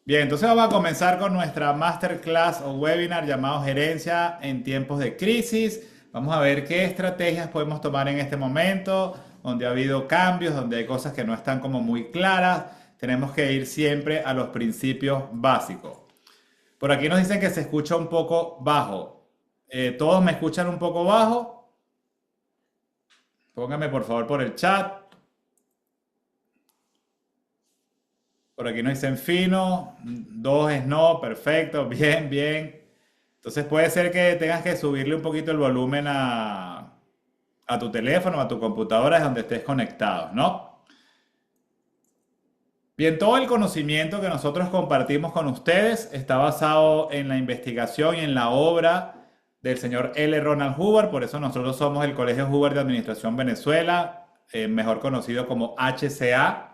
Bien, entonces vamos a comenzar con nuestra masterclass o webinar llamado Gerencia en tiempos de crisis. Vamos a ver qué estrategias podemos tomar en este momento, donde ha habido cambios, donde hay cosas que no están como muy claras. Tenemos que ir siempre a los principios básicos. Por aquí nos dicen que se escucha un poco bajo. ¿Todos me escuchan un poco bajo? Póngame por favor por el chat. Por aquí nos dicen fino, dos es no, perfecto, bien, bien. Entonces puede ser que tengas que subirle un poquito el volumen a tu teléfono, a tu computadora, es donde estés conectado, ¿no? Bien, todo el conocimiento que nosotros compartimos con ustedes está basado en la investigación y en la obra del señor L. Ronald Hubbard, por eso nosotros somos el Colegio Hubbard de Administración Venezuela, mejor conocido como HCA.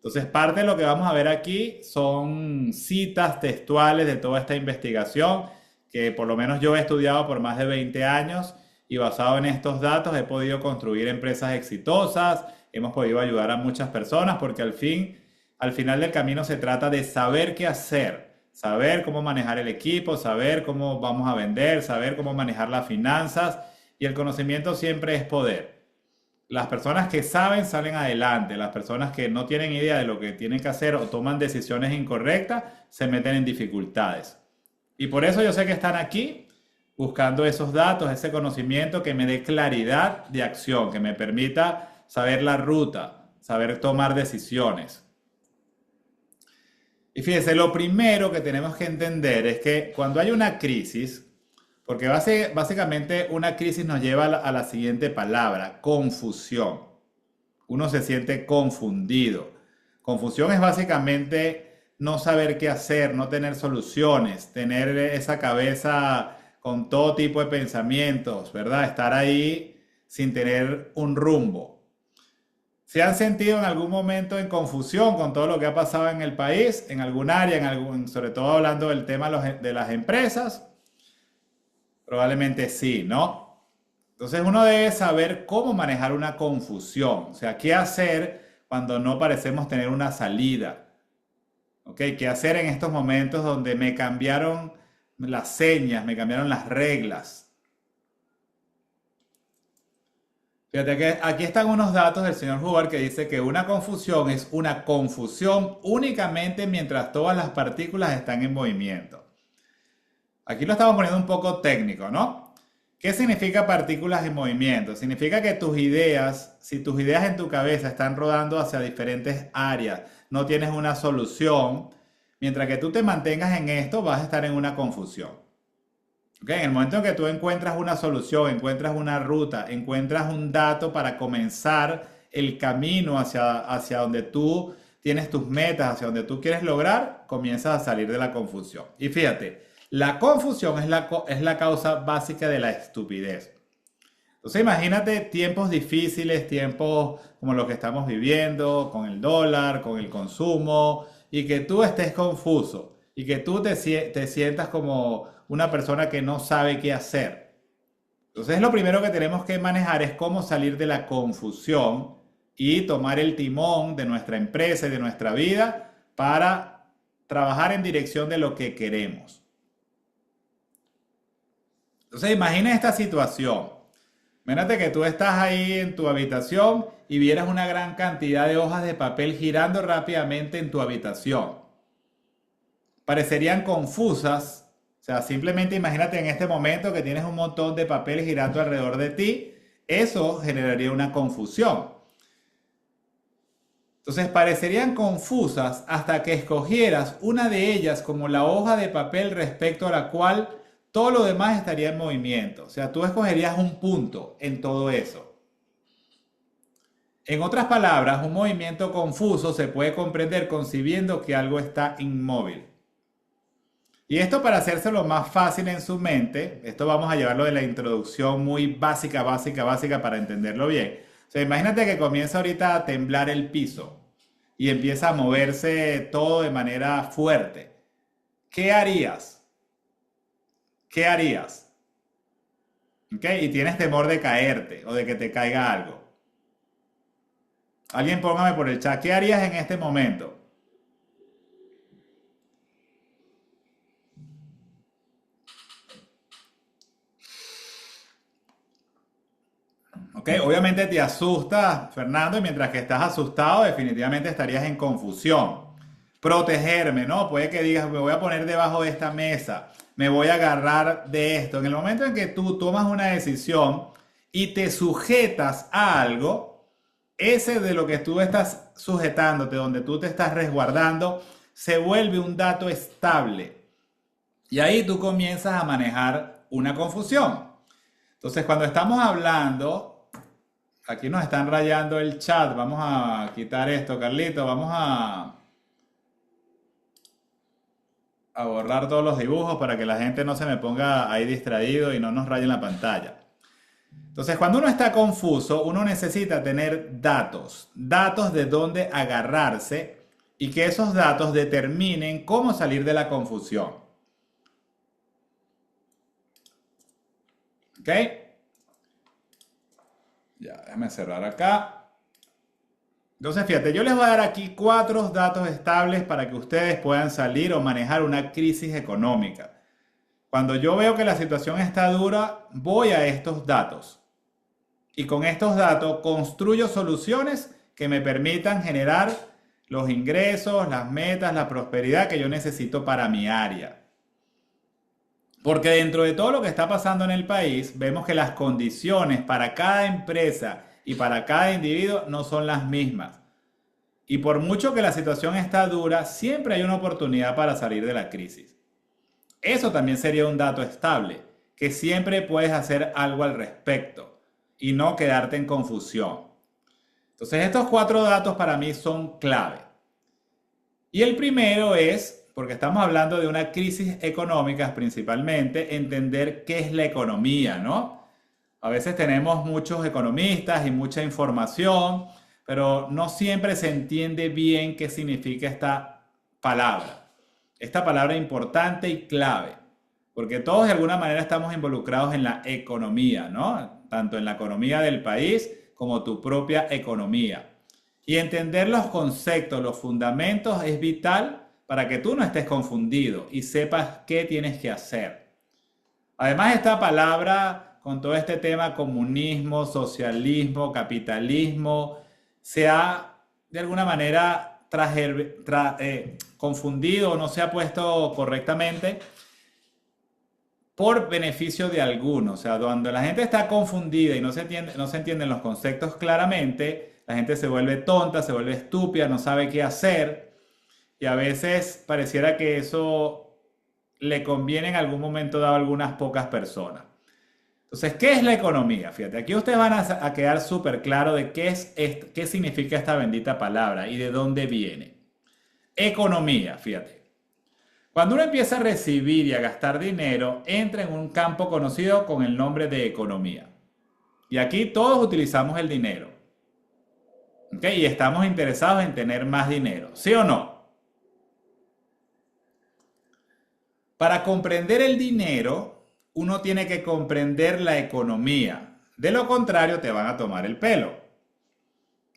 Entonces, parte de lo que vamos a ver aquí son citas textuales de toda esta investigación que por lo menos yo he estudiado por más de 20 años y basado en estos datos he podido construir empresas exitosas, hemos podido ayudar a muchas personas porque al final del camino se trata de saber qué hacer, saber cómo manejar el equipo, saber cómo vamos a vender, saber cómo manejar las finanzas y el conocimiento siempre es poder. Las personas que saben salen adelante, las personas que no tienen idea de lo que tienen que hacer o toman decisiones incorrectas se meten en dificultades. Y por eso yo sé que están aquí buscando esos datos, ese conocimiento que me dé claridad de acción, que me permita saber la ruta, saber tomar decisiones. Y fíjese, lo primero que tenemos que entender es que cuando hay una crisis, porque básicamente una crisis nos lleva a la siguiente palabra, confusión. Uno se siente confundido. Confusión es básicamente no saber qué hacer, no tener soluciones, tener esa cabeza con todo tipo de pensamientos, ¿verdad? Estar ahí sin tener un rumbo. ¿Se han sentido en algún momento en confusión con todo lo que ha pasado en el país, en algún área, sobre todo hablando del tema de las empresas? Probablemente sí, ¿no? Entonces uno debe saber cómo manejar una confusión, o sea, qué hacer cuando no parecemos tener una salida, ¿ok? ¿Qué hacer en estos momentos donde me cambiaron las señas, me cambiaron las reglas? Fíjate que aquí están unos datos del señor Hubbard que dice que una confusión es una confusión únicamente mientras todas las partículas están en movimiento. Aquí lo estamos poniendo un poco técnico, ¿no? ¿Qué significa partículas en movimiento? Significa que tus ideas, si tus ideas en tu cabeza están rodando hacia diferentes áreas, no tienes una solución, mientras que tú te mantengas en esto, vas a estar en una confusión. ¿Ok? En el momento en que tú encuentras una solución, encuentras una ruta, encuentras un dato para comenzar el camino hacia donde tú tienes tus metas, hacia donde tú quieres lograr, comienzas a salir de la confusión. Y fíjate, la confusión es la causa básica de la estupidez. Entonces imagínate tiempos difíciles, tiempos como los que estamos viviendo, con el dólar, con el consumo, y que tú estés confuso, y que tú te sientas como una persona que no sabe qué hacer. Entonces lo primero que tenemos que manejar es cómo salir de la confusión y tomar el timón de nuestra empresa y de nuestra vida para trabajar en dirección de lo que queremos. Entonces imagina esta situación. Imagínate que tú estás ahí en tu habitación y vieras una gran cantidad de hojas de papel girando rápidamente en tu habitación. Parecerían confusas, o sea, simplemente imagínate en este momento que tienes un montón de papel girando alrededor de ti, eso generaría una confusión. Entonces parecerían confusas hasta que escogieras una de ellas como la hoja de papel respecto a la cual todo lo demás estaría en movimiento. O sea, tú escogerías un punto en todo eso. En otras palabras, un movimiento confuso se puede comprender concibiendo que algo está inmóvil. Y esto para hacérselo más fácil en su mente, esto vamos a llevarlo de la introducción muy básica, básica, básica para entenderlo bien. O sea, imagínate que comienza ahorita a temblar el piso y empieza a moverse todo de manera fuerte. ¿Qué harías? ¿Qué harías? ¿Ok? Y tienes temor de caerte o de que te caiga algo. Alguien póngame por el chat, ¿qué harías en este momento? ¿Ok? Obviamente te asusta, Fernando, y mientras que estás asustado, definitivamente estarías en confusión. Protegerme, ¿no? Puede que digas, me voy a poner debajo de esta mesa, me voy a agarrar de esto. En el momento en que tú tomas una decisión y te sujetas a algo, ese de lo que tú estás sujetándote, donde tú te estás resguardando, se vuelve un dato estable. Y ahí tú comienzas a manejar una confusión. Entonces, cuando estamos hablando, aquí nos están rayando el chat. Vamos a quitar esto, Carlito. Vamos a borrar todos los dibujos para que la gente no se me ponga ahí distraído y no nos raye la pantalla. Entonces, cuando uno está confuso, uno necesita tener datos, datos de dónde agarrarse y que esos datos determinen cómo salir de la confusión. ¿Ok? Ya, déjame cerrar acá. Entonces, fíjate, yo les voy a dar aquí 4 datos estables para que ustedes puedan salir o manejar una crisis económica. Cuando yo veo que la situación está dura, voy a estos datos. Y con estos datos construyo soluciones que me permitan generar los ingresos, las metas, la prosperidad que yo necesito para mi área. Porque dentro de todo lo que está pasando en el país, vemos que las condiciones para cada empresa y para cada individuo no son las mismas. Y por mucho que la situación está dura, siempre hay una oportunidad para salir de la crisis. Eso también sería un dato estable, que siempre puedes hacer algo al respecto y no quedarte en confusión. Entonces estos 4 datos para mí son clave. Y el primero es, porque estamos hablando de una crisis económica principalmente, entender qué es la economía, ¿no? A veces tenemos muchos economistas y mucha información, pero no siempre se entiende bien qué significa esta palabra. Esta palabra importante y clave, porque todos de alguna manera estamos involucrados en la economía, ¿no? Tanto en la economía del país como tu propia economía. Y entender los conceptos, los fundamentos es vital para que tú no estés confundido y sepas qué tienes que hacer. Además, esta palabra, con todo este tema comunismo, socialismo, capitalismo, se ha de alguna manera confundido o no se ha puesto correctamente por beneficio de algunos. O sea, cuando la gente está confundida y no se entienden los conceptos claramente, la gente se vuelve tonta, se vuelve estúpida, no sabe qué hacer y a veces pareciera que eso le conviene en algún momento dado a algunas pocas personas. Entonces, ¿qué es la economía? Fíjate, aquí ustedes van a quedar súper claro de qué significa esta bendita palabra y de dónde viene. Economía, fíjate. Cuando uno empieza a recibir y a gastar dinero, entra en un campo conocido con el nombre de economía. Y aquí todos utilizamos el dinero. ¿Ok? Y estamos interesados en tener más dinero. ¿Sí o no? Para comprender el dinero, uno tiene que comprender la economía. De lo contrario, te van a tomar el pelo.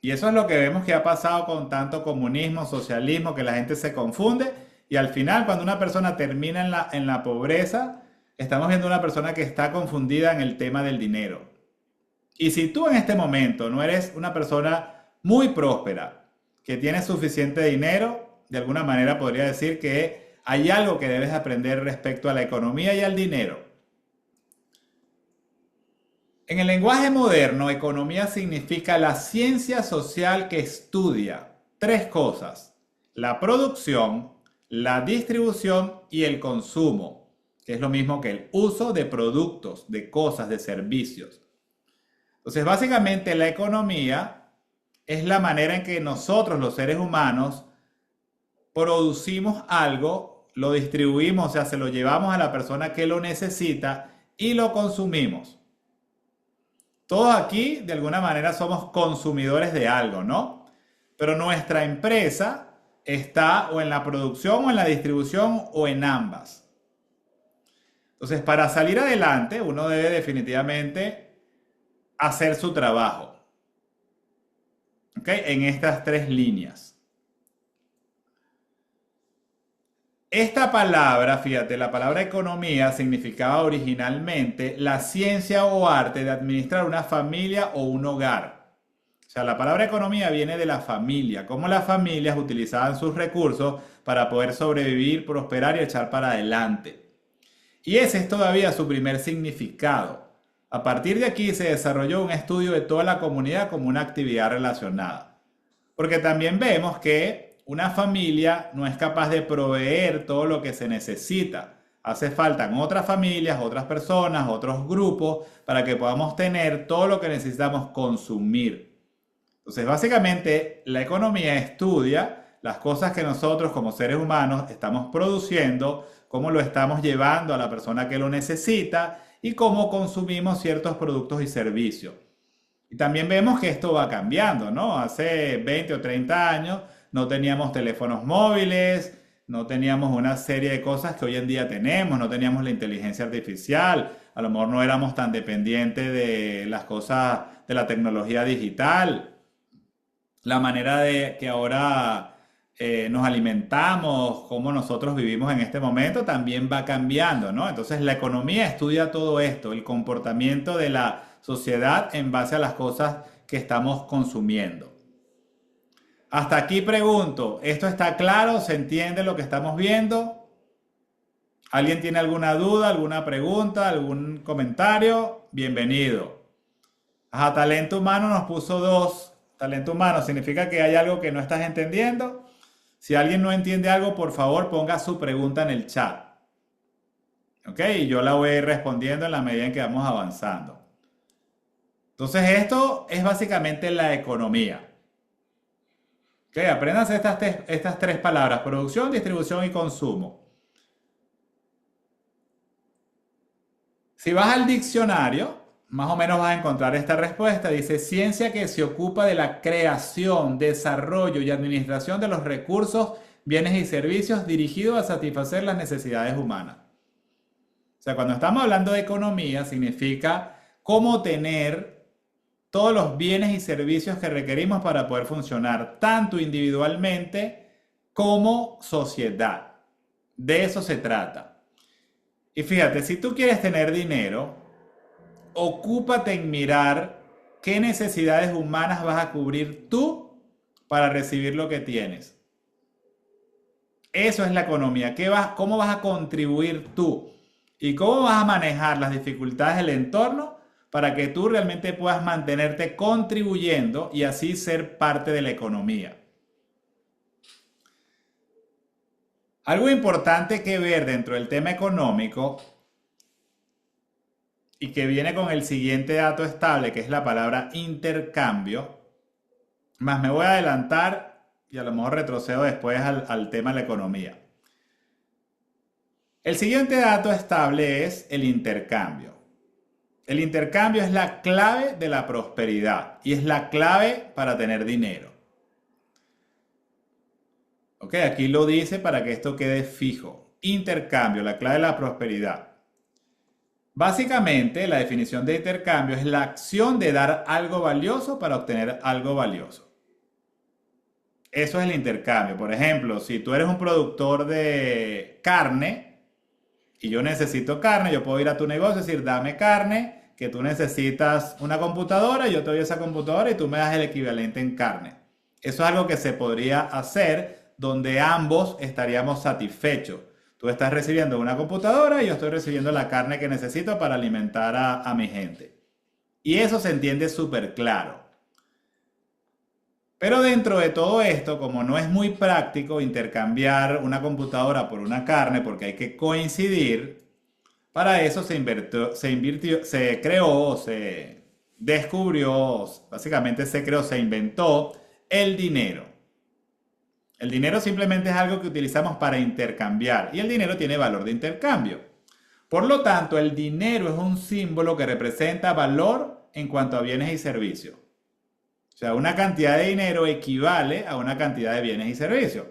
Y eso es lo que vemos que ha pasado con tanto comunismo, socialismo, que la gente se confunde y al final cuando una persona termina en la pobreza, estamos viendo una persona que está confundida en el tema del dinero. Y si tú en este momento no eres una persona muy próspera, que tiene suficiente dinero, de alguna manera podría decir que hay algo que debes aprender respecto a la economía y al dinero. En el lenguaje moderno, economía significa la ciencia social que estudia 3 cosas: la producción, la distribución y el consumo, que es lo mismo que el uso de productos, de cosas, de servicios. Entonces, básicamente la economía es la manera en que nosotros, los seres humanos, producimos algo, lo distribuimos, o sea, se lo llevamos a la persona que lo necesita y lo consumimos. Todos aquí, de alguna manera, somos consumidores de algo, ¿no? Pero nuestra empresa está o en la producción o en la distribución o en ambas. Entonces, para salir adelante, uno debe definitivamente hacer su trabajo. ¿Ok? En estas 3 líneas. Esta palabra, fíjate, la palabra economía significaba originalmente la ciencia o arte de administrar una familia o un hogar. O sea, la palabra economía viene de la familia, cómo las familias utilizaban sus recursos para poder sobrevivir, prosperar y echar para adelante. Y ese es todavía su primer significado. A partir de aquí se desarrolló un estudio de toda la comunidad como una actividad relacionada. Porque también vemos que una familia no es capaz de proveer todo lo que se necesita. Hace falta otras familias, otras personas, otros grupos para que podamos tener todo lo que necesitamos consumir. Entonces, básicamente, la economía estudia las cosas que nosotros como seres humanos estamos produciendo, cómo lo estamos llevando a la persona que lo necesita y cómo consumimos ciertos productos y servicios. Y también vemos que esto va cambiando, ¿no? Hace 20 o 30 años no teníamos teléfonos móviles, no teníamos una serie de cosas que hoy en día tenemos, no teníamos la inteligencia artificial, a lo mejor no éramos tan dependientes de las cosas de la tecnología digital. La manera de que ahora nos alimentamos, cómo nosotros vivimos en este momento, también va cambiando, ¿no? Entonces la economía estudia todo esto, el comportamiento de la sociedad en base a las cosas que estamos consumiendo. Hasta aquí pregunto, ¿esto está claro? ¿Se entiende lo que estamos viendo? ¿Alguien tiene alguna duda, alguna pregunta, algún comentario? Bienvenido. Ajá, talento humano nos puso 2. Talento humano significa que hay algo que no estás entendiendo. Si alguien no entiende algo, por favor ponga su pregunta en el chat. ¿Ok? Y yo la voy a ir respondiendo en la medida en que vamos avanzando. Entonces esto es básicamente la economía. ¿Ok? Apréndanse estas 3 palabras: producción, distribución y consumo. Si vas al diccionario, más o menos vas a encontrar esta respuesta. Dice: ciencia que se ocupa de la creación, desarrollo y administración de los recursos, bienes y servicios dirigidos a satisfacer las necesidades humanas. O sea, cuando estamos hablando de economía, significa cómo tener todos los bienes y servicios que requerimos para poder funcionar, tanto individualmente como sociedad. De eso se trata. Y fíjate, si tú quieres tener dinero, ocúpate en mirar qué necesidades humanas vas a cubrir tú para recibir lo que tienes. Eso es la economía. ¿Cómo vas a contribuir tú? ¿Y cómo vas a manejar las dificultades del entorno para que tú realmente puedas mantenerte contribuyendo y así ser parte de la economía? Algo importante que ver dentro del tema económico y que viene con el siguiente dato estable, que es la palabra intercambio, más me voy a adelantar y a lo mejor retrocedo después al tema de la economía. El siguiente dato estable es el intercambio. El intercambio es la clave de la prosperidad y es la clave para tener dinero. Ok, aquí lo dice para que esto quede fijo. Intercambio, la clave de la prosperidad. Básicamente, la definición de intercambio es la acción de dar algo valioso para obtener algo valioso. Eso es el intercambio. Por ejemplo, si tú eres un productor de carne y yo necesito carne, yo puedo ir a tu negocio y decir: dame carne, que tú necesitas una computadora, yo te doy esa computadora y tú me das el equivalente en carne. Eso es algo que se podría hacer donde ambos estaríamos satisfechos. Tú estás recibiendo una computadora y yo estoy recibiendo la carne que necesito para alimentar a mi gente. Y eso se entiende súper claro. Pero dentro de todo esto, como no es muy práctico intercambiar una computadora por una carne porque hay que coincidir, para eso se descubrió, básicamente se inventó el dinero. El dinero simplemente es algo que utilizamos para intercambiar y el dinero tiene valor de intercambio. Por lo tanto, el dinero es un símbolo que representa valor en cuanto a bienes y servicios. O sea, una cantidad de dinero equivale a una cantidad de bienes y servicios.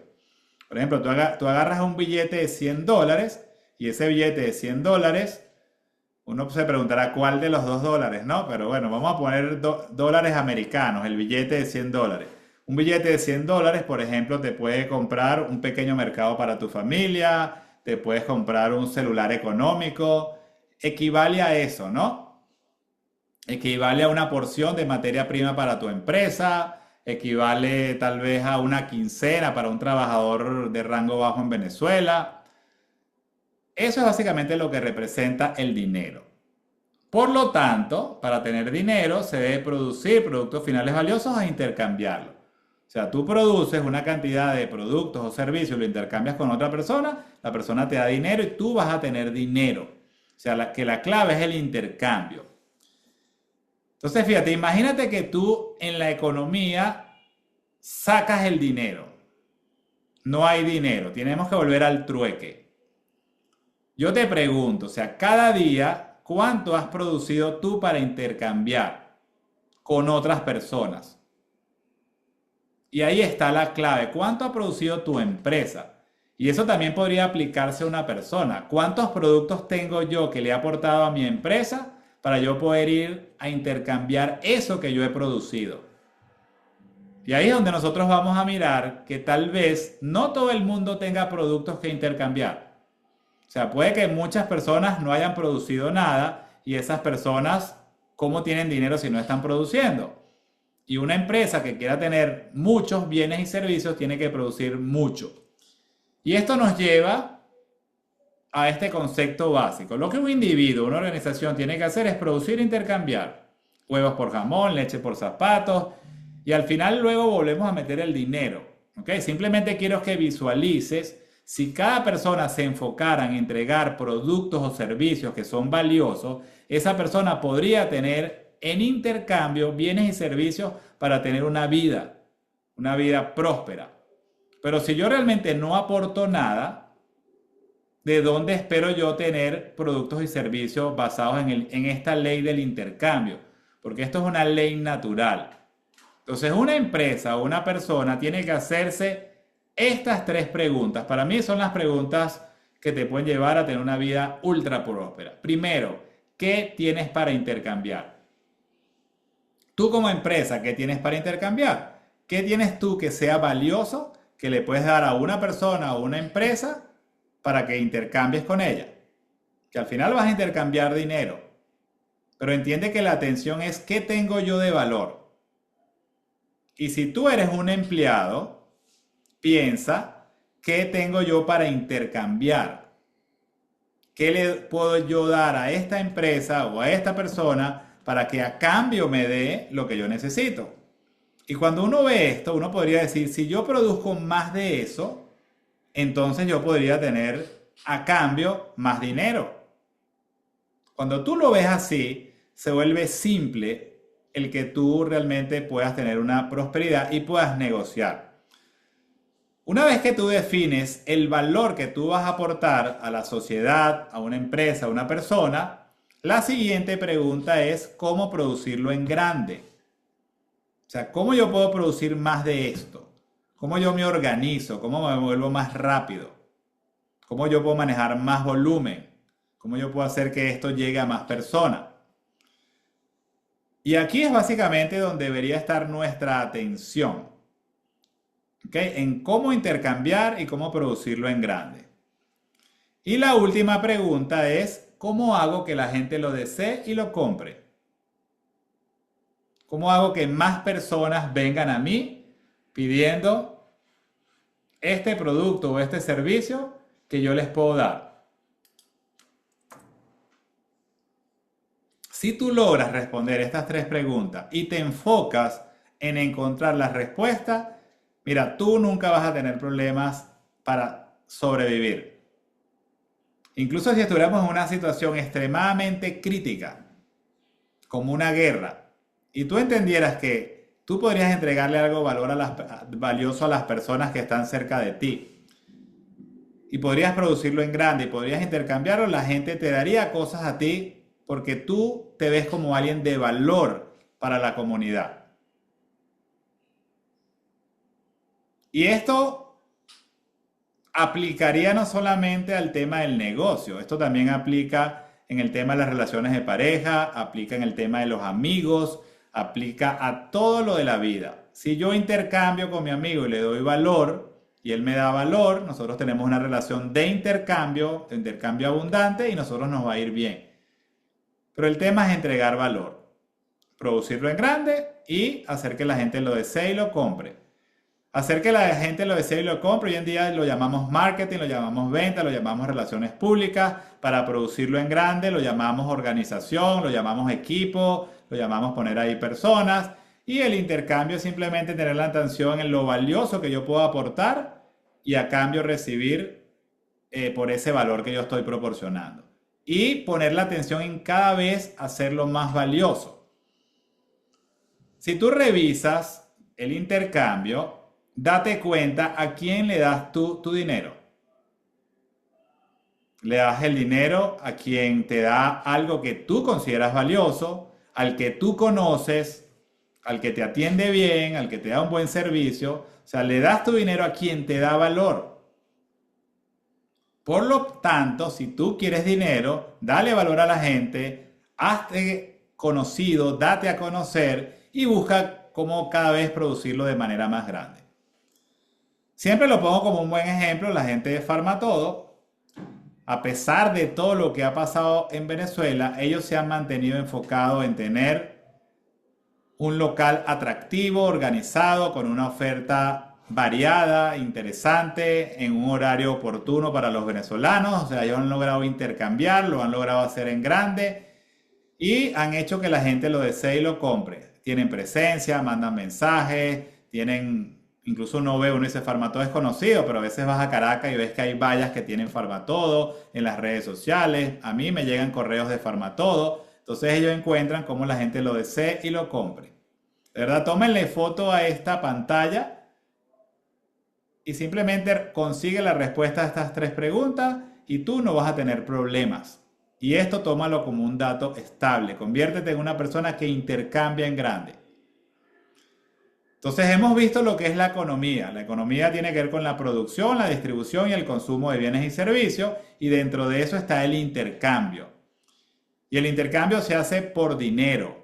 Por ejemplo, tú agarras un billete de $100 y ese billete de $100, uno se preguntará cuál de los $2, ¿no? Pero bueno, vamos a poner dólares americanos, el billete de $100. Un billete de $100, por ejemplo, te puede comprar un pequeño mercado para tu familia, te puedes comprar un celular económico, equivale a eso, ¿no? Equivale a una porción de materia prima para tu empresa, equivale tal vez a una quincena para un trabajador de rango bajo en Venezuela. Eso es básicamente lo que representa el dinero. Por lo tanto, para tener dinero se debe producir productos finales valiosos e intercambiarlos. O sea, tú produces una cantidad de productos o servicios, lo intercambias con otra persona, la persona te da dinero y tú vas a tener dinero. O sea, que la clave es el intercambio. Entonces, fíjate, imagínate que tú en la economía sacas el dinero. No hay dinero, tenemos que volver al trueque. Yo te pregunto, o sea, cada día, ¿cuánto has producido tú para intercambiar con otras personas? Y ahí está la clave. ¿Cuánto ha producido tu empresa? Y eso también podría aplicarse a una persona. ¿Cuántos productos tengo yo que le he aportado a mi empresa para yo poder ir a intercambiar eso que yo he producido? Y ahí es donde nosotros vamos a mirar que tal vez no todo el mundo tenga productos que intercambiar. O sea, puede que muchas personas no hayan producido nada y esas personas, ¿cómo tienen dinero si no están produciendo? Y una empresa que quiera tener muchos bienes y servicios tiene que producir mucho. Y esto nos lleva a este concepto básico. Lo que un individuo, una organización tiene que hacer es producir e intercambiar. Huevos por jamón, leche por zapatos. Y al final luego volvemos a meter el dinero. ¿Ok? Simplemente quiero que visualices si cada persona se enfocara en entregar productos o servicios que son valiosos, esa persona podría tener en intercambio bienes y servicios para tener una vida próspera. Pero si yo realmente no aporto nada, ¿de dónde espero yo tener productos y servicios basados en esta ley del intercambio? Porque esto es una ley natural. Entonces, una empresa o una persona tiene que hacerse estas tres preguntas. Para mí son las preguntas que te pueden llevar a tener una vida ultra próspera. Primero, ¿qué tienes para intercambiar? Tú como empresa, ¿qué tienes para intercambiar? ¿Qué tienes tú que sea valioso que le puedes dar a una persona o una empresa para que intercambies con ella? Que al final vas a intercambiar dinero. Pero entiende que la atención es ¿qué tengo yo de valor? Y si tú eres un empleado, piensa ¿qué tengo yo para intercambiar? ¿Qué le puedo yo dar a esta empresa o a esta persona para que a cambio me dé lo que yo necesito? Y cuando uno ve esto, uno podría decir, si yo produzco más de eso, entonces yo podría tener a cambio más dinero. Cuando tú lo ves así, se vuelve simple el que tú realmente puedas tener una prosperidad y puedas negociar. Una vez que tú defines el valor que tú vas a aportar a la sociedad, a una empresa, a una persona, la siguiente pregunta es cómo producirlo en grande. O sea, ¿cómo yo puedo producir más de esto? ¿Cómo yo me organizo? ¿Cómo me vuelvo más rápido? ¿Cómo yo puedo manejar más volumen? ¿Cómo yo puedo hacer que esto llegue a más personas? Y aquí es básicamente donde debería estar nuestra atención. ¿Ok? En cómo intercambiar y cómo producirlo en grande. Y la última pregunta es, ¿cómo hago que la gente lo desee y lo compre? ¿Cómo hago que más personas vengan a mí pidiendo este producto o este servicio que yo les puedo dar? Si tú logras responder estas tres preguntas y te enfocas en encontrar las respuestas, mira, tú nunca vas a tener problemas para sobrevivir. Incluso si estuviéramos en una situación extremadamente crítica, como una guerra, y tú entendieras que tú podrías entregarle algo valioso a las personas que están cerca de ti, y podrías producirlo en grande y podrías intercambiarlo, la gente te daría cosas a ti porque tú te ves como alguien de valor para la comunidad. Y esto aplicaría no solamente al tema del negocio, esto también aplica en el tema de las relaciones de pareja, aplica en el tema de los amigos, aplica a todo lo de la vida. Si yo intercambio con mi amigo y le doy valor y él me da valor, nosotros tenemos una relación de intercambio abundante y nosotros nos va a ir bien. Pero el tema es entregar valor, producirlo en grande y hacer que la gente lo desee y lo compre. Hacer que la gente lo desee y lo compre, hoy en día lo llamamos marketing, lo llamamos venta, lo llamamos relaciones públicas. Para producirlo en grande lo llamamos organización, lo llamamos equipo, lo llamamos poner ahí personas. Y el intercambio es simplemente tener la atención en lo valioso que yo puedo aportar y a cambio recibir por ese valor que yo estoy proporcionando. Y poner la atención en cada vez hacerlo más valioso. Si tú revisas el intercambio, date cuenta a quién le das tu dinero. Le das el dinero a quien te da algo que tú consideras valioso, al que tú conoces, al que te atiende bien, al que te da un buen servicio. O sea, le das tu dinero a quien te da valor. Por lo tanto, si tú quieres dinero, dale valor a la gente, hazte conocido, date a conocer y busca cómo cada vez producirlo de manera más grande. Siempre lo pongo como un buen ejemplo, la gente de Farmatodo, a pesar de todo lo que ha pasado en Venezuela, ellos se han mantenido enfocados en tener un local atractivo, organizado, con una oferta variada, interesante, en un horario oportuno para los venezolanos. O sea, ellos han logrado intercambiar, lo han logrado hacer en grande y han hecho que la gente lo desee y lo compre. Tienen presencia, mandan mensajes, incluso uno ve, uno dice Farmatodo es conocido, pero a veces vas a Caracas y ves que hay vallas que tienen Farmatodo en las redes sociales. A mí me llegan correos de Farmatodo. Entonces ellos encuentran cómo la gente lo desee y lo compre. De verdad, tómenle foto a esta pantalla y simplemente consigue la respuesta a estas 3 preguntas y tú no vas a tener problemas. Y esto tómalo como un dato estable. Conviértete en una persona que intercambia en grande. Entonces hemos visto lo que es la economía. La economía tiene que ver con la producción, la distribución y el consumo de bienes y servicios. Y dentro de eso está el intercambio. Y el intercambio se hace por dinero.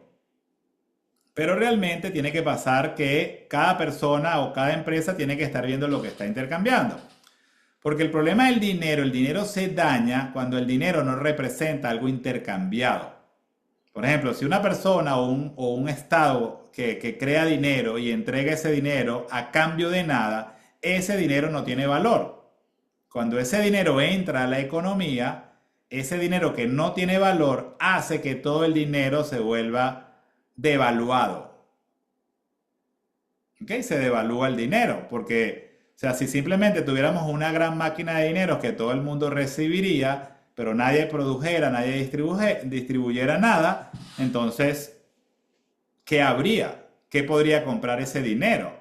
Pero realmente tiene que pasar que cada persona o cada empresa tiene que estar viendo lo que está intercambiando. Porque el problema del dinero, el dinero se daña cuando el dinero no representa algo intercambiado. Por ejemplo, si una persona o un estado que crea dinero y entrega ese dinero a cambio de nada, ese dinero no tiene valor. Cuando ese dinero entra a la economía, ese dinero que no tiene valor hace que todo el dinero se vuelva devaluado. ¿Ok? Se devalúa el dinero porque, o sea, si simplemente tuviéramos una gran máquina de dinero que todo el mundo recibiría, pero nadie produjera, nadie distribuyera nada, entonces, ¿qué habría? ¿Qué podría comprar ese dinero?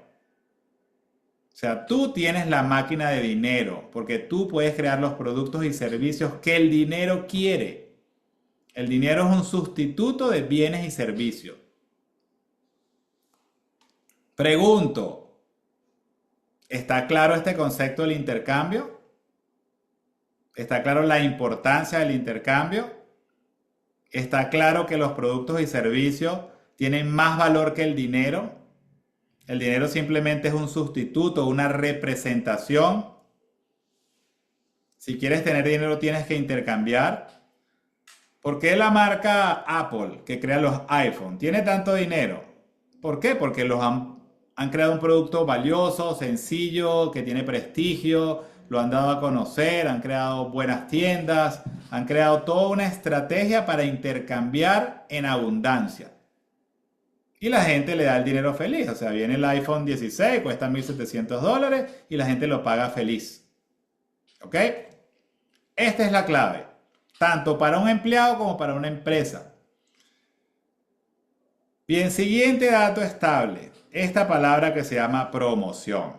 O sea, tú tienes la máquina de dinero porque tú puedes crear los productos y servicios que el dinero quiere. El dinero es un sustituto de bienes y servicios. Pregunto, ¿está claro este concepto del intercambio? ¿Está claro la importancia del intercambio? ¿Está claro que los productos y servicios tienen más valor que el dinero? El dinero simplemente es un sustituto, una representación. Si quieres tener dinero tienes que intercambiar. ¿Por qué la marca Apple, que crea los iPhone, tiene tanto dinero? ¿Por qué? Porque han creado un producto valioso, sencillo, que tiene prestigio, lo han dado a conocer, han creado buenas tiendas, han creado toda una estrategia para intercambiar en abundancia. Y la gente le da el dinero feliz. O sea, viene el iPhone 16, cuesta $1,700 y la gente lo paga feliz. ¿Ok? Esta es la clave, tanto para un empleado como para una empresa. Bien, siguiente dato estable. Esta palabra que se llama promoción.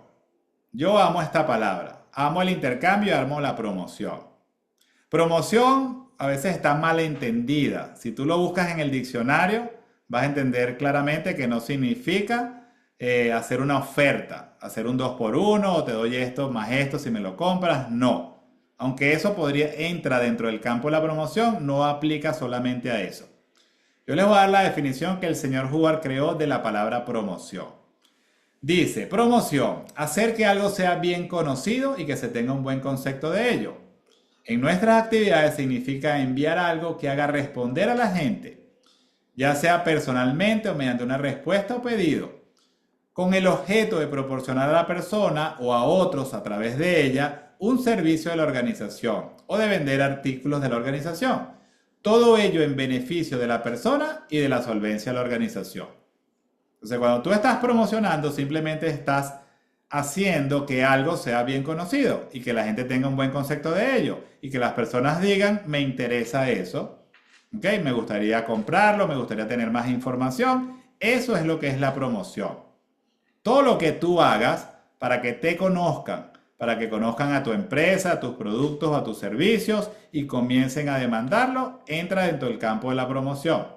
Yo amo esta palabra. Amo el intercambio y amo la promoción. Promoción a veces está mal entendida. Si tú lo buscas en el diccionario, vas a entender claramente que no significa hacer una oferta, hacer un 2x1 o te doy esto más esto si me lo compras. No. Aunque eso entra dentro del campo de la promoción, no aplica solamente a eso. Yo les voy a dar la definición que el señor Hubbard creó de la palabra promoción. Dice, promoción, hacer que algo sea bien conocido y que se tenga un buen concepto de ello. En nuestras actividades significa enviar algo que haga responder a la gente, ya sea personalmente o mediante una respuesta o pedido, con el objeto de proporcionar a la persona o a otros a través de ella un servicio de la organización o de vender artículos de la organización. Todo ello en beneficio de la persona y de la solvencia de la organización. Entonces, cuando tú estás promocionando, simplemente estás haciendo que algo sea bien conocido y que la gente tenga un buen concepto de ello y que las personas digan, me interesa eso, ¿ok? Me gustaría comprarlo, me gustaría tener más información. Eso es lo que es la promoción. Todo lo que tú hagas para que te conozcan, para que conozcan a tu empresa, a tus productos, a tus servicios y comiencen a demandarlo, entra dentro del campo de la promoción.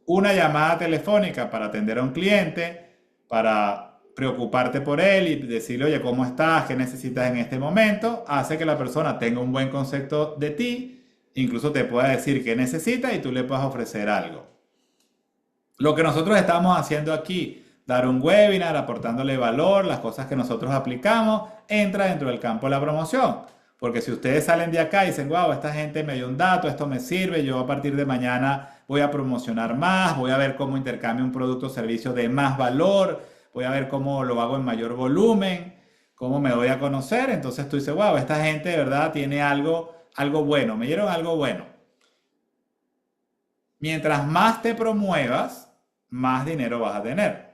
Una llamada telefónica para atender a un cliente, para preocuparte por él y decirle, oye, ¿cómo estás? ¿Qué necesitas en este momento? Hace que la persona tenga un buen concepto de ti, incluso te pueda decir qué necesita y tú le puedas ofrecer algo. Lo que nosotros estamos haciendo aquí, dar un webinar, aportándole valor, las cosas que nosotros aplicamos, entra dentro del campo de la promoción. Porque si ustedes salen de acá y dicen, wow, esta gente me dio un dato, esto me sirve, yo a partir de mañana voy a promocionar más, voy a ver cómo intercambio un producto o servicio de más valor, voy a ver cómo lo hago en mayor volumen, cómo me doy a conocer, entonces tú dices, wow, esta gente de verdad tiene algo bueno, me dieron algo bueno. Mientras más te promuevas, más dinero vas a tener.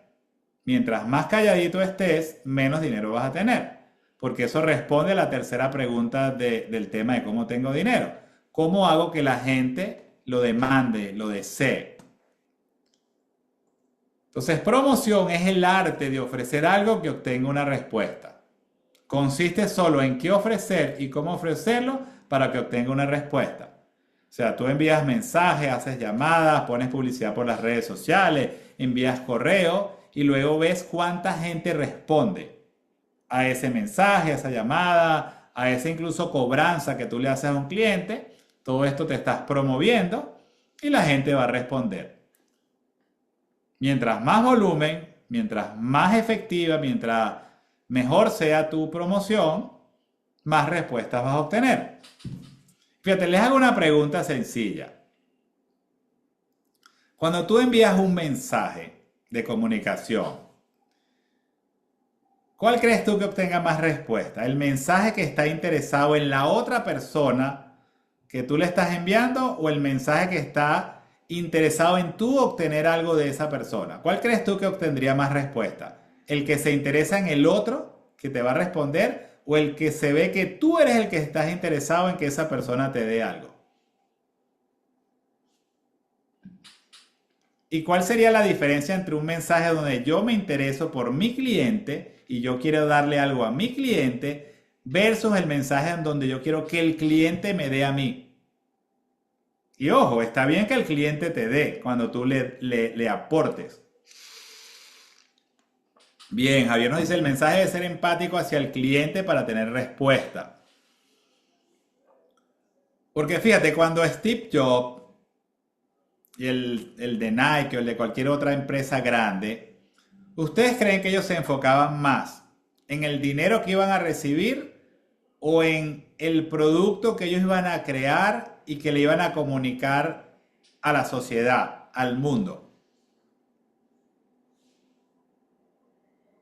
Mientras más calladito estés, menos dinero vas a tener. Porque eso responde a la tercera pregunta del tema de cómo tengo dinero. ¿Cómo hago que la gente lo demande, lo desee? Entonces, promoción es el arte de ofrecer algo que obtenga una respuesta. Consiste solo en qué ofrecer y cómo ofrecerlo para que obtenga una respuesta. O sea, tú envías mensajes, haces llamadas, pones publicidad por las redes sociales, envías correo y luego ves cuánta gente responde a ese mensaje, a esa llamada, a esa incluso cobranza que tú le haces a un cliente. Todo esto te estás promoviendo y la gente va a responder. Mientras más volumen, mientras más efectiva, mientras mejor sea tu promoción, más respuestas vas a obtener. Fíjate, les hago una pregunta sencilla. Cuando tú envías un mensaje de comunicación, ¿cuál crees tú que obtenga más respuesta? ¿El mensaje que está interesado en la otra persona que tú le estás enviando o el mensaje que está interesado en tú obtener algo de esa persona? ¿Cuál crees tú que obtendría más respuesta? ¿El que se interesa en el otro que te va a responder o el que se ve que tú eres el que estás interesado en que esa persona te dé algo? ¿Y cuál sería la diferencia entre un mensaje donde yo me intereso por mi cliente y yo quiero darle algo a mi cliente versus el mensaje en donde yo quiero que el cliente me dé a mí? Y ojo, está bien que el cliente te dé cuando tú le aportes. Bien, Javier nos dice, el mensaje debe ser empático hacia el cliente para tener respuesta. Porque fíjate, cuando Steve Jobs y el de Nike o el de cualquier otra empresa grande, ¿ustedes creen que ellos se enfocaban más en el dinero que iban a recibir o en el producto que ellos iban a crear y que le iban a comunicar a la sociedad, al mundo?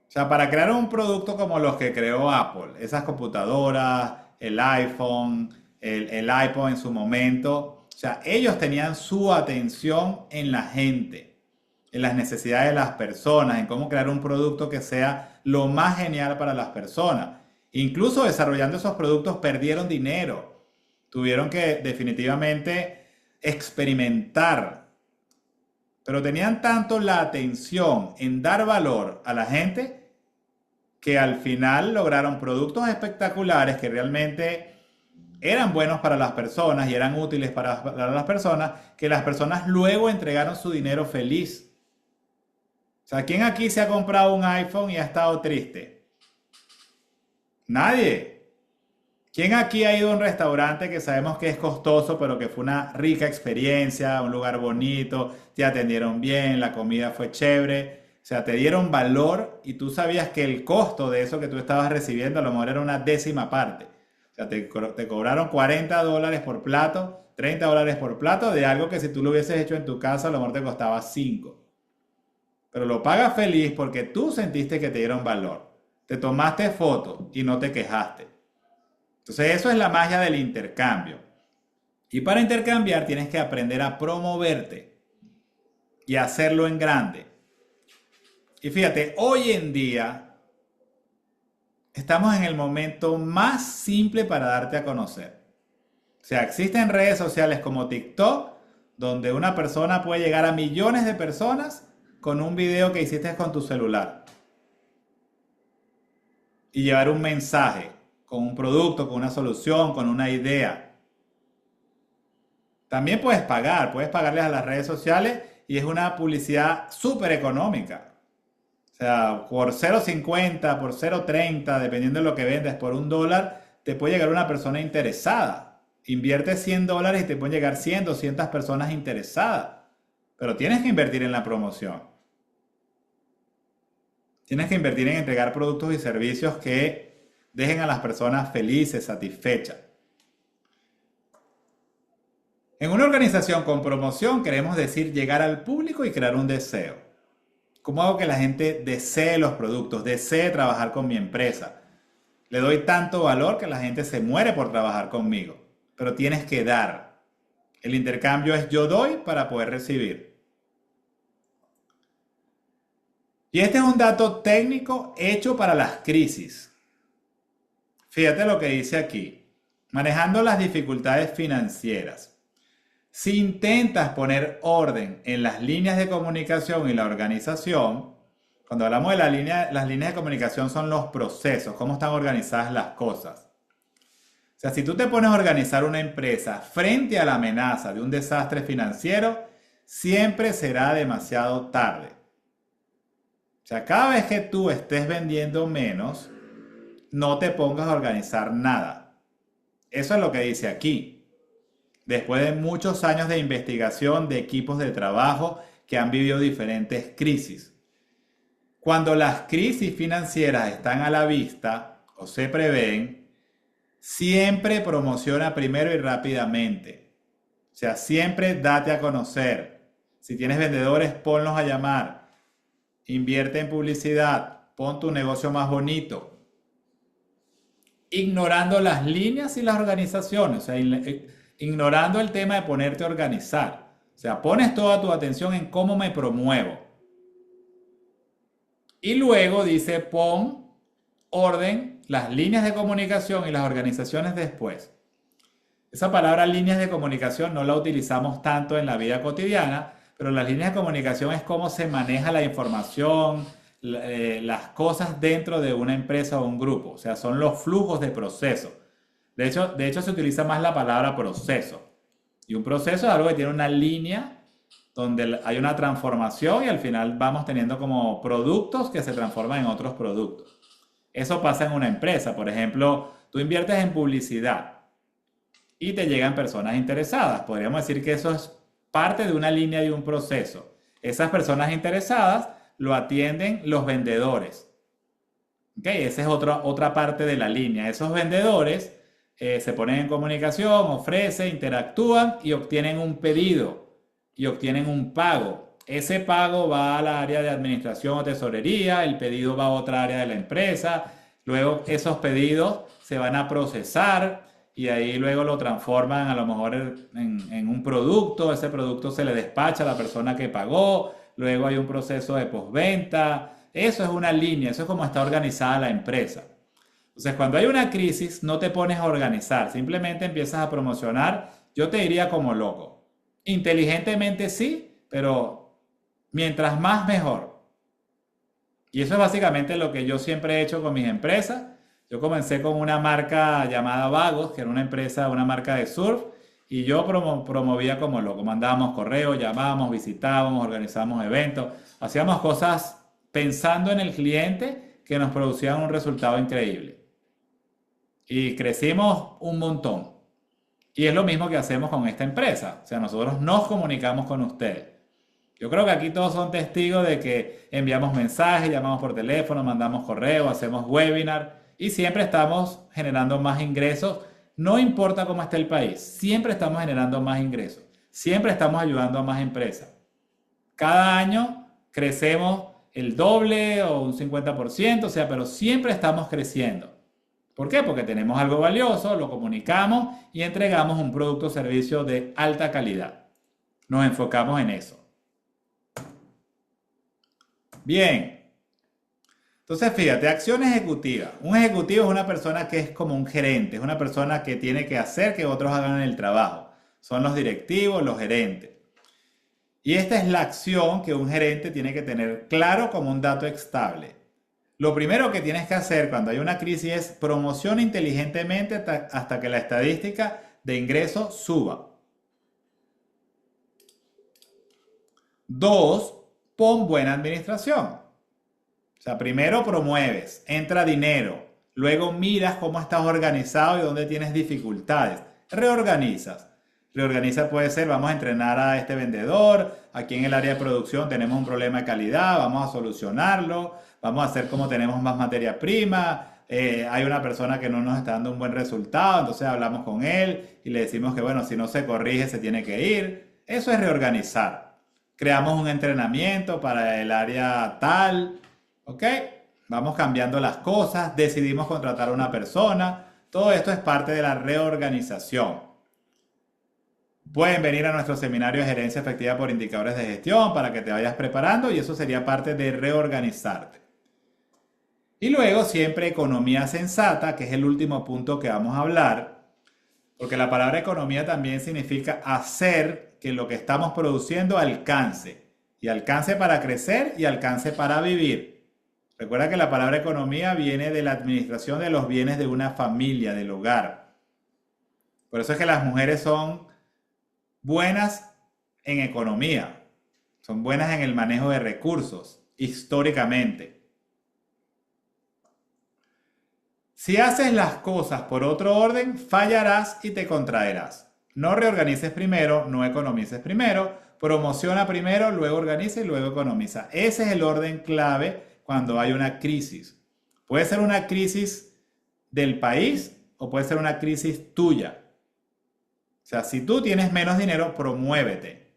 O sea, para crear un producto como los que creó Apple, esas computadoras, el iPhone, el iPod en su momento, o sea, ellos tenían su atención en la gente, en las necesidades de las personas, en cómo crear un producto que sea lo más genial para las personas. Incluso desarrollando esos productos perdieron dinero, tuvieron que definitivamente experimentar, pero tenían tanto la atención en dar valor a la gente que al final lograron productos espectaculares que realmente eran buenos para las personas y eran útiles para las personas, que las personas luego entregaron su dinero feliz. O sea, ¿quién aquí se ha comprado un iPhone y ha estado triste? Nadie. ¿Quién aquí ha ido a un restaurante que sabemos que es costoso, pero que fue una rica experiencia, un lugar bonito, te atendieron bien, la comida fue chévere? O sea, te dieron valor y tú sabías que el costo de eso que tú estabas recibiendo a lo mejor era una décima parte. O sea, te cobraron $40 por plato, $30 por plato de algo que si tú lo hubieses hecho en tu casa a lo mejor te costaba 5. Pero lo pagas feliz porque tú sentiste que te dieron valor. Te tomaste fotos y no te quejaste. Entonces eso es la magia del intercambio. Y para intercambiar tienes que aprender a promoverte y hacerlo en grande. Y fíjate, hoy en día estamos en el momento más simple para darte a conocer. O sea, existen redes sociales como TikTok, donde una persona puede llegar a millones de personas con un video que hiciste con tu celular. Y llevar un mensaje, con un producto, con una solución, con una idea. También puedes pagarles a las redes sociales y es una publicidad súper económica. O sea, por 0,50, por 0,30, dependiendo de lo que vendes, por $1, te puede llegar una persona interesada. Invierte $100 y te pueden llegar 100, 200 personas interesadas. Pero tienes que invertir en la promoción. Tienes que invertir en entregar productos y servicios que dejen a las personas felices, satisfechas. En una organización con promoción queremos decir llegar al público y crear un deseo. ¿Cómo hago que la gente desee los productos, desee trabajar con mi empresa? Le doy tanto valor que la gente se muere por trabajar conmigo. Pero tienes que dar. El intercambio es yo doy para poder recibir. Y este es un dato técnico hecho para las crisis. Fíjate lo que dice aquí. Manejando las dificultades financieras. Si intentas poner orden en las líneas de comunicación y la organización, cuando hablamos de las líneas de comunicación son los procesos, cómo están organizadas las cosas. O sea, si tú te pones a organizar una empresa frente a la amenaza de un desastre financiero, siempre será demasiado tarde. O sea, cada vez que tú estés vendiendo menos, no te pongas a organizar nada. Eso es lo que dice aquí. Después de muchos años de investigación de equipos de trabajo que han vivido diferentes crisis. Cuando las crisis financieras están a la vista o se prevén, siempre promociona primero y rápidamente. O sea, siempre date a conocer. Si tienes vendedores, ponlos a llamar. Invierte en publicidad. Pon tu negocio más bonito. Ignorando las líneas y las organizaciones. O sea, ignorando el tema de ponerte a organizar. O sea, pones toda tu atención en cómo me promuevo. Y luego dice, pon orden, las líneas de comunicación y las organizaciones después. Esa palabra líneas de comunicación no la utilizamos tanto en la vida cotidiana, pero las líneas de comunicación es cómo se maneja la información, las cosas dentro de una empresa o un grupo. O sea, son los flujos de proceso. De hecho, se utiliza más la palabra proceso. Y un proceso es algo que tiene una línea donde hay una transformación y al final vamos teniendo como productos que se transforman en otros productos. Eso pasa en una empresa. Por ejemplo, tú inviertes en publicidad y te llegan personas interesadas. Podríamos decir que eso es parte de una línea y un proceso. Esas personas interesadas lo atienden los vendedores. ¿Okay? Esa es otra parte de la línea. Esos vendedores se ponen en comunicación, ofrecen, interactúan y obtienen un pedido y obtienen un pago. Ese pago va a la área de administración o tesorería, el pedido va a otra área de la empresa, luego esos pedidos se van a procesar y ahí luego lo transforman a lo mejor en un producto, ese producto se le despacha a la persona que pagó, luego hay un proceso de postventa. Eso es una línea, eso es como está organizada la empresa. Entonces, cuando hay una crisis, no te pones a organizar, simplemente empiezas a promocionar, yo te diría como loco. Inteligentemente sí, pero mientras más mejor. Y eso es básicamente lo que yo siempre he hecho con mis empresas. Yo comencé con una marca llamada Vagos, que era una empresa, una marca de surf, y yo promovía como loco. Mandábamos correos, llamábamos, visitábamos, organizábamos eventos, hacíamos cosas pensando en el cliente que nos producían un resultado increíble. Y crecimos un montón. Y es lo mismo que hacemos con esta empresa. O sea, nosotros nos comunicamos con ustedes. Yo creo que aquí todos son testigos de que enviamos mensajes, llamamos por teléfono, mandamos correo, hacemos webinar y siempre estamos generando más ingresos. No importa cómo esté el país, siempre estamos generando más ingresos. Siempre estamos ayudando a más empresas. Cada año crecemos el doble o un 50%, o sea, pero siempre estamos creciendo. ¿Por qué? Porque tenemos algo valioso, lo comunicamos y entregamos un producto o servicio de alta calidad. Nos enfocamos en eso. Bien. Entonces, fíjate, acción ejecutiva. Un ejecutivo es una persona que es como un gerente, es una persona que tiene que hacer que otros hagan el trabajo. Son los directivos, los gerentes. Y esta es la acción que un gerente tiene que tener claro como un dato estable. Lo primero que tienes que hacer cuando hay una crisis es promociona inteligentemente hasta que la estadística de ingresos suba. 2, pon buena administración. O sea, primero promueves, entra dinero, luego miras cómo estás organizado y dónde tienes dificultades. Reorganizas. Reorganiza puede ser, vamos a entrenar a este vendedor, aquí en el área de producción tenemos un problema de calidad, vamos a solucionarlo, vamos a hacer como tenemos más materia prima, hay una persona que no nos está dando un buen resultado, entonces hablamos con él y le decimos que bueno, si no se corrige se tiene que ir. Eso es reorganizar. Creamos un entrenamiento para el área tal, ¿ok? Vamos cambiando las cosas, decidimos contratar a una persona, todo esto es parte de la reorganización. Pueden venir a nuestro seminario de gerencia efectiva por indicadores de gestión para que te vayas preparando y eso sería parte de reorganizarte. Y luego siempre economía sensata, que es el último punto que vamos a hablar, porque la palabra economía también significa hacer que lo que estamos produciendo alcance. Y alcance para crecer y alcance para vivir. Recuerda que la palabra economía viene de la administración de los bienes de una familia, del hogar. Por eso es que las mujeres son buenas en economía, son buenas en el manejo de recursos, históricamente. Si haces las cosas por otro orden, fallarás y te contraerás. No reorganices primero, no economices primero, promociona primero, luego organiza y luego economiza. Ese es el orden clave cuando hay una crisis. Puede ser una crisis del país o puede ser una crisis tuya. O sea, si tú tienes menos dinero, promuévete.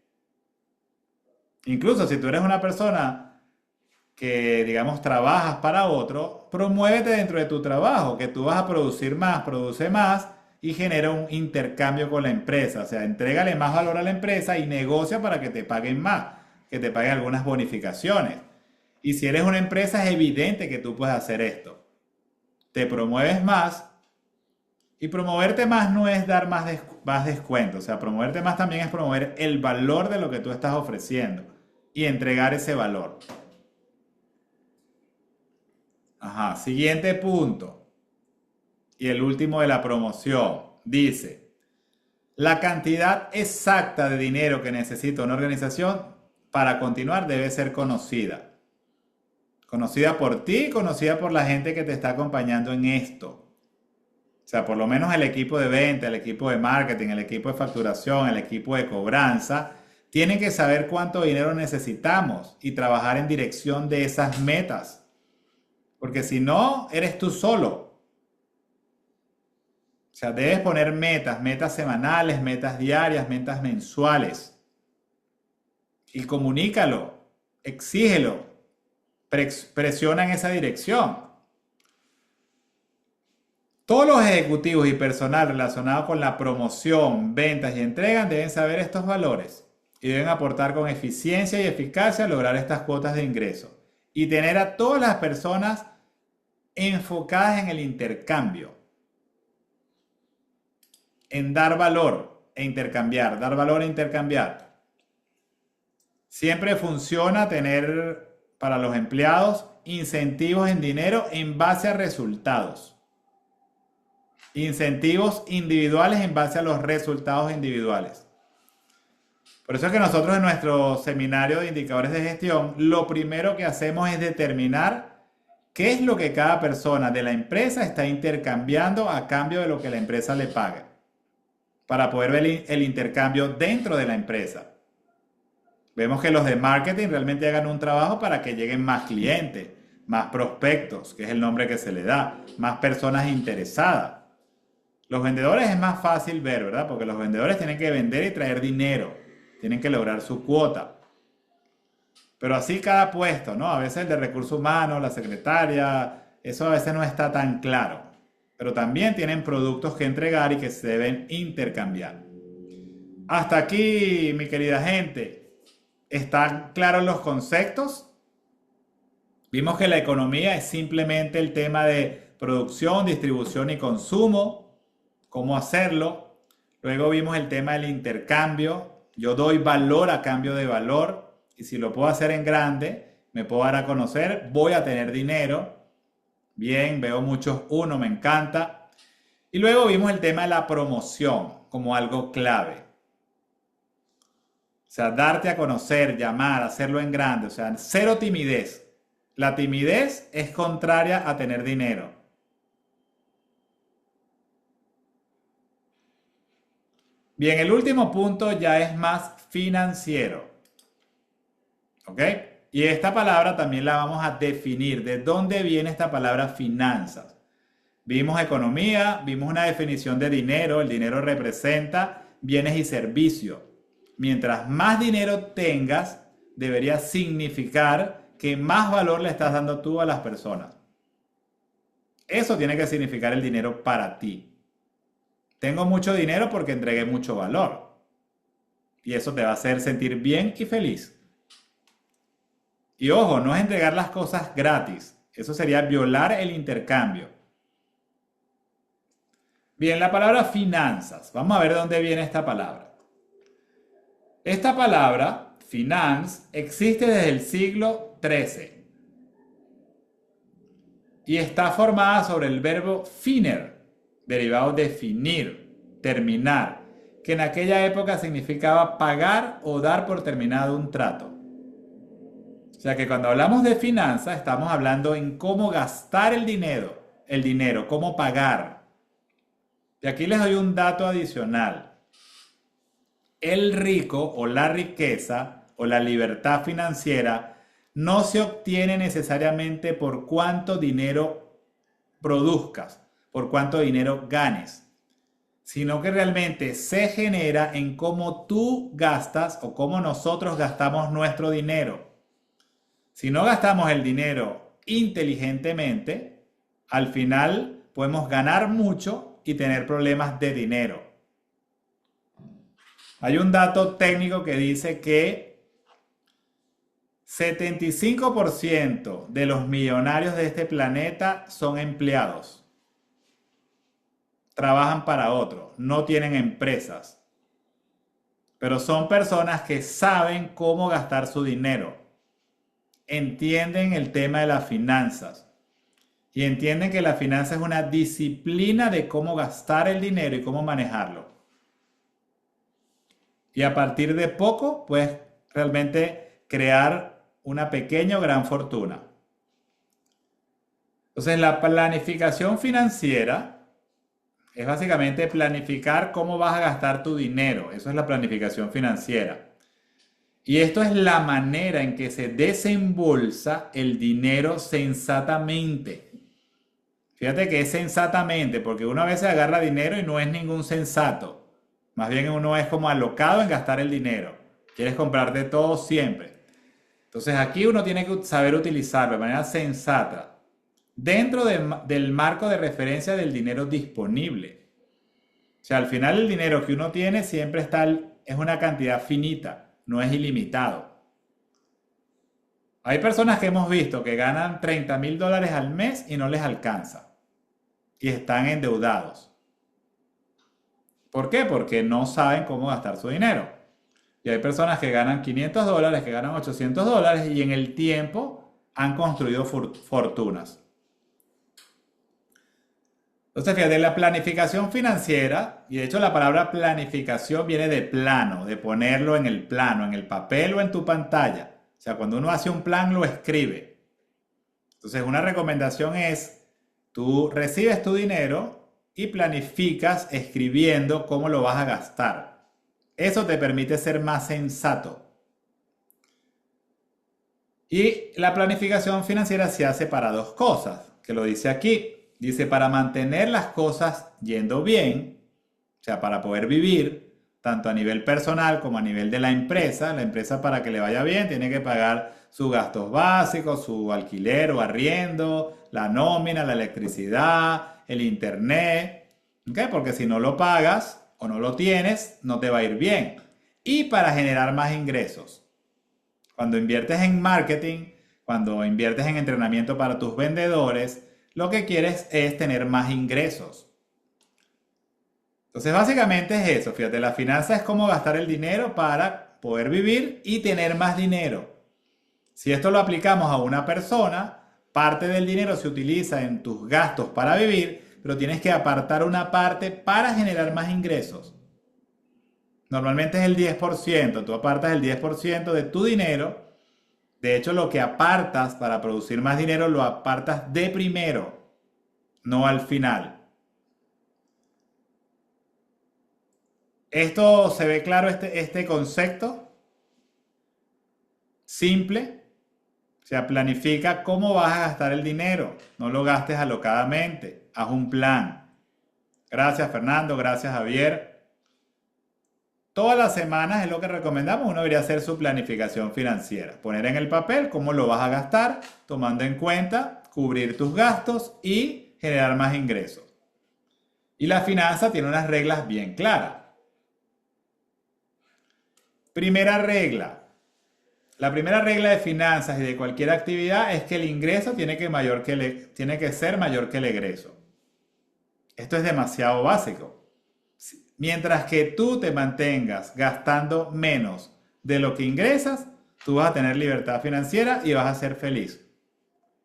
Incluso si tú eres una persona que, digamos, trabajas para otro, promuévete dentro de tu trabajo, que tú vas a producir más, produce más y genera un intercambio con la empresa. O sea, entrégale más valor a la empresa y negocia para que te paguen más, que te paguen algunas bonificaciones. Y si eres una empresa, es evidente que tú puedes hacer esto. Te promueves más. Y promoverte más no es dar más descuento, o sea, promoverte más también es promover el valor de lo que tú estás ofreciendo y entregar ese valor. Ajá, siguiente punto. Y el último de la promoción. Dice, la cantidad exacta de dinero que necesita una organización para continuar debe ser conocida. Conocida por ti y conocida por la gente que te está acompañando en esto. O sea, por lo menos el equipo de venta, el equipo de marketing, el equipo de facturación, el equipo de cobranza, tienen que saber cuánto dinero necesitamos y trabajar en dirección de esas metas. Porque si no, eres tú solo. O sea, debes poner metas semanales, metas diarias, metas mensuales. Y comunícalo, exígelo, presiona en esa dirección. Todos los ejecutivos y personal relacionado con la promoción, ventas y entregas deben saber estos valores y deben aportar con eficiencia y eficacia a lograr estas cuotas de ingreso y tener a todas las personas enfocadas en el intercambio, en dar valor e intercambiar, dar valor e intercambiar. Siempre funciona tener para los empleados incentivos en dinero en base a resultados. Incentivos individuales en base a los resultados individuales. Por eso es que nosotros en nuestro seminario de indicadores de gestión, lo primero que hacemos es determinar qué es lo que cada persona de la empresa está intercambiando a cambio de lo que la empresa le paga, para poder ver el intercambio dentro de la empresa. Vemos que los de marketing realmente hagan un trabajo para que lleguen más clientes, más prospectos, que es el nombre que se le da, más personas interesadas. Los vendedores es más fácil ver, ¿verdad? Porque los vendedores tienen que vender y traer dinero, tienen que lograr su cuota. Pero así cada puesto, ¿no? A veces el de recursos humanos, la secretaria, eso a veces no está tan claro. Pero también tienen productos que entregar y que se deben intercambiar. Hasta aquí, mi querida gente. ¿Están claros los conceptos? Vimos que la economía es simplemente el tema de producción, distribución y consumo, cómo hacerlo. Luego vimos el tema del intercambio. Yo doy valor a cambio de valor y si lo puedo hacer en grande, me puedo dar a conocer, voy a tener dinero. Bien, veo muchos uno, me encanta. Y luego vimos el tema de la promoción como algo clave. O sea, darte a conocer, llamar, hacerlo en grande. O sea, cero timidez. La timidez es contraria a tener dinero. Bien, el último punto ya es más financiero. ¿Ok? Y esta palabra también la vamos a definir. ¿De dónde viene esta palabra finanzas? Vimos economía, vimos una definición de dinero. El dinero representa bienes y servicios. Mientras más dinero tengas, debería significar que más valor le estás dando tú a las personas. Eso tiene que significar el dinero para ti. Tengo mucho dinero porque entregué mucho valor. Y eso te va a hacer sentir bien y feliz. Y ojo, no es entregar las cosas gratis. Eso sería violar el intercambio. Bien, la palabra finanzas. Vamos a ver de dónde viene esta palabra. Esta palabra, finance, existe desde el siglo XIII. Y está formada sobre el verbo finer, derivado de finir, terminar, que en aquella época significaba pagar o dar por terminado un trato. O sea que cuando hablamos de finanzas estamos hablando en cómo gastar el dinero, cómo pagar. Y aquí les doy un dato adicional. El rico o la riqueza o la libertad financiera no se obtiene necesariamente por cuánto dinero produzcas, por cuánto dinero ganes, sino que realmente se genera en cómo tú gastas o cómo nosotros gastamos nuestro dinero. Si no gastamos el dinero inteligentemente, al final podemos ganar mucho y tener problemas de dinero. Hay un dato técnico que dice que 75% de los millonarios de este planeta son empleados. Trabajan para otros, no tienen empresas. Pero son personas que saben cómo gastar su dinero. Entienden el tema de las finanzas. Y entienden que la finanza es una disciplina de cómo gastar el dinero y cómo manejarlo. Y a partir de poco, puedes realmente crear una pequeña o gran fortuna. Entonces, la planificación financiera es básicamente planificar cómo vas a gastar tu dinero. Eso es la planificación financiera. Y esto es la manera en que se desembolsa el dinero sensatamente. Fíjate que es sensatamente, porque uno a veces agarra dinero y no es ningún sensato. Más bien uno es como alocado en gastar el dinero. Quieres comprarte todo siempre. Entonces aquí uno tiene que saber utilizarlo de manera sensata. Dentro del marco de referencia del dinero disponible. O sea, al final el dinero que uno tiene siempre es una cantidad finita, no es ilimitado. Hay personas que hemos visto que ganan $30,000 al mes y no les alcanza. Y están endeudados. ¿Por qué? Porque no saben cómo gastar su dinero. Y hay personas que ganan $500, que ganan $800 y en el tiempo han construido fortunas. Entonces, fíjate, la planificación financiera, y de hecho la palabra planificación viene de plano, de ponerlo en el plano, en el papel o en tu pantalla. O sea, cuando uno hace un plan, lo escribe. Entonces, una recomendación es, tú recibes tu dinero y planificas escribiendo cómo lo vas a gastar. Eso te permite ser más sensato. Y la planificación financiera se hace para dos cosas, que lo dice aquí. Dice, para mantener las cosas yendo bien, o sea, para poder vivir, tanto a nivel personal como a nivel de la empresa. La empresa, para que le vaya bien, tiene que pagar sus gastos básicos, su alquiler o arriendo, la nómina, la electricidad, el internet. ¿Ok? Porque si no lo pagas o no lo tienes, no te va a ir bien. Y para generar más ingresos. Cuando inviertes en marketing, cuando inviertes en entrenamiento para tus vendedores, lo que quieres es tener más ingresos. Entonces, básicamente es eso. Fíjate, la finanza es cómo gastar el dinero para poder vivir y tener más dinero. Si esto lo aplicamos a una persona, parte del dinero se utiliza en tus gastos para vivir, pero tienes que apartar una parte para generar más ingresos. Normalmente es el 10%. Tú apartas el 10% de tu dinero. De hecho, lo que apartas para producir más dinero lo apartas de primero, no al final. ¿Esto se ve claro, este concepto? Simple. O sea, planifica cómo vas a gastar el dinero. No lo gastes alocadamente. Haz un plan. Gracias, Fernando. Gracias, Javier. Todas las semanas es lo que recomendamos. Uno debería hacer su planificación financiera. Poner en el papel cómo lo vas a gastar, tomando en cuenta cubrir tus gastos y generar más ingresos. Y la finanza tiene unas reglas bien claras. Primera regla. La primera regla de finanzas y de cualquier actividad es que el ingreso tiene que ser mayor que el egreso. Esto es demasiado básico. Mientras que tú te mantengas gastando menos de lo que ingresas, tú vas a tener libertad financiera y vas a ser feliz.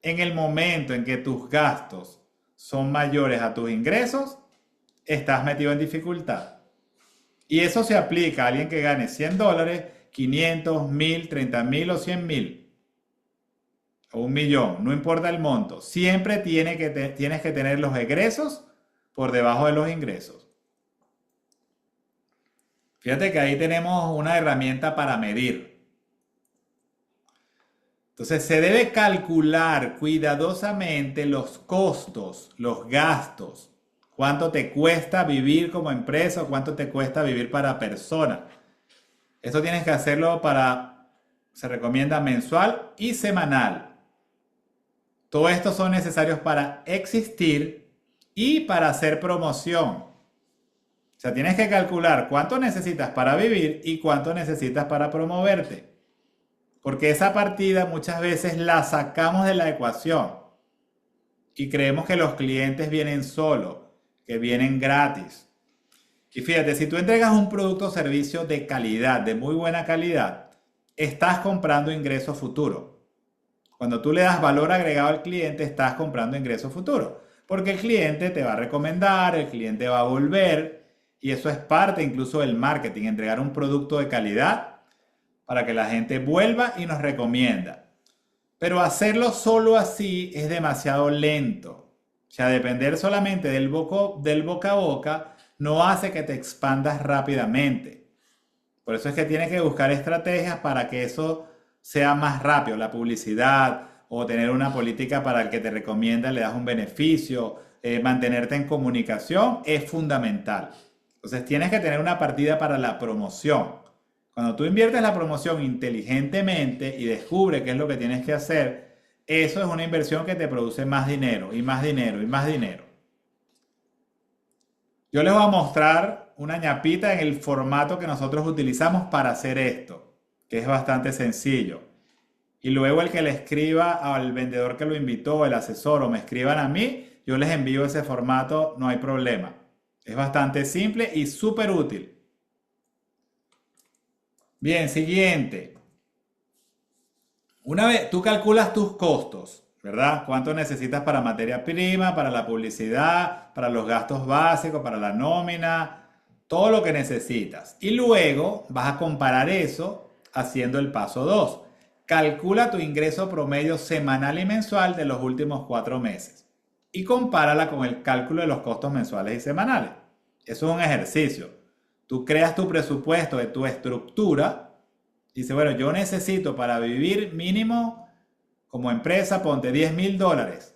En el momento en que tus gastos son mayores a tus ingresos, estás metido en dificultad. Y eso se aplica a alguien que gane $100, 500, 1000, 30,000 o 100,000. O 1,000,000, no importa el monto. Siempre tienes que tener los egresos por debajo de los ingresos. Fíjate que ahí tenemos una herramienta para medir. Entonces se debe calcular cuidadosamente los costos, los gastos. Cuánto te cuesta vivir como empresa o cuánto te cuesta vivir para persona. Esto tienes que hacerlo se recomienda mensual y semanal. Todo esto son necesarios para existir y para hacer promoción. O sea, tienes que calcular cuánto necesitas para vivir y cuánto necesitas para promoverte. Porque esa partida muchas veces la sacamos de la ecuación y creemos que los clientes vienen solos, que vienen gratis. Y fíjate, si tú entregas un producto o servicio de calidad, de muy buena calidad, estás comprando ingreso futuro. Cuando tú le das valor agregado al cliente, estás comprando ingreso futuro. Porque el cliente te va a recomendar, el cliente va a volver, y eso es parte incluso del marketing, entregar un producto de calidad para que la gente vuelva y nos recomienda. Pero hacerlo solo así es demasiado lento. O sea, depender solamente del boca a boca no hace que te expandas rápidamente. Por eso es que tienes que buscar estrategias para que eso sea más rápido. La publicidad o tener una política para el que te recomienda, le das un beneficio, mantenerte en comunicación es fundamental. Entonces tienes que tener una partida para la promoción. Cuando tú inviertes la promoción inteligentemente y descubres qué es lo que tienes que hacer, eso es una inversión que te produce más dinero y más dinero y más dinero. Yo les voy a mostrar una ñapita en el formato que nosotros utilizamos para hacer esto, que es bastante sencillo. Y luego el que le escriba al vendedor que lo invitó, el asesor, o me escriban a mí, yo les envío ese formato, no hay problema. Es bastante simple y súper útil. Bien, siguiente. Una vez tú calculas tus costos, ¿verdad? ¿Cuánto necesitas para materia prima, para la publicidad, para los gastos básicos, para la nómina? Todo lo que necesitas. Y luego vas a comparar eso haciendo el paso 2. Calcula tu ingreso promedio semanal y mensual de los últimos 4 meses. Y compárala con el cálculo de los costos mensuales y semanales. Eso es un ejercicio. Tú creas tu presupuesto de tu estructura. Dice, bueno, yo necesito para vivir mínimo como empresa, ponte $10.000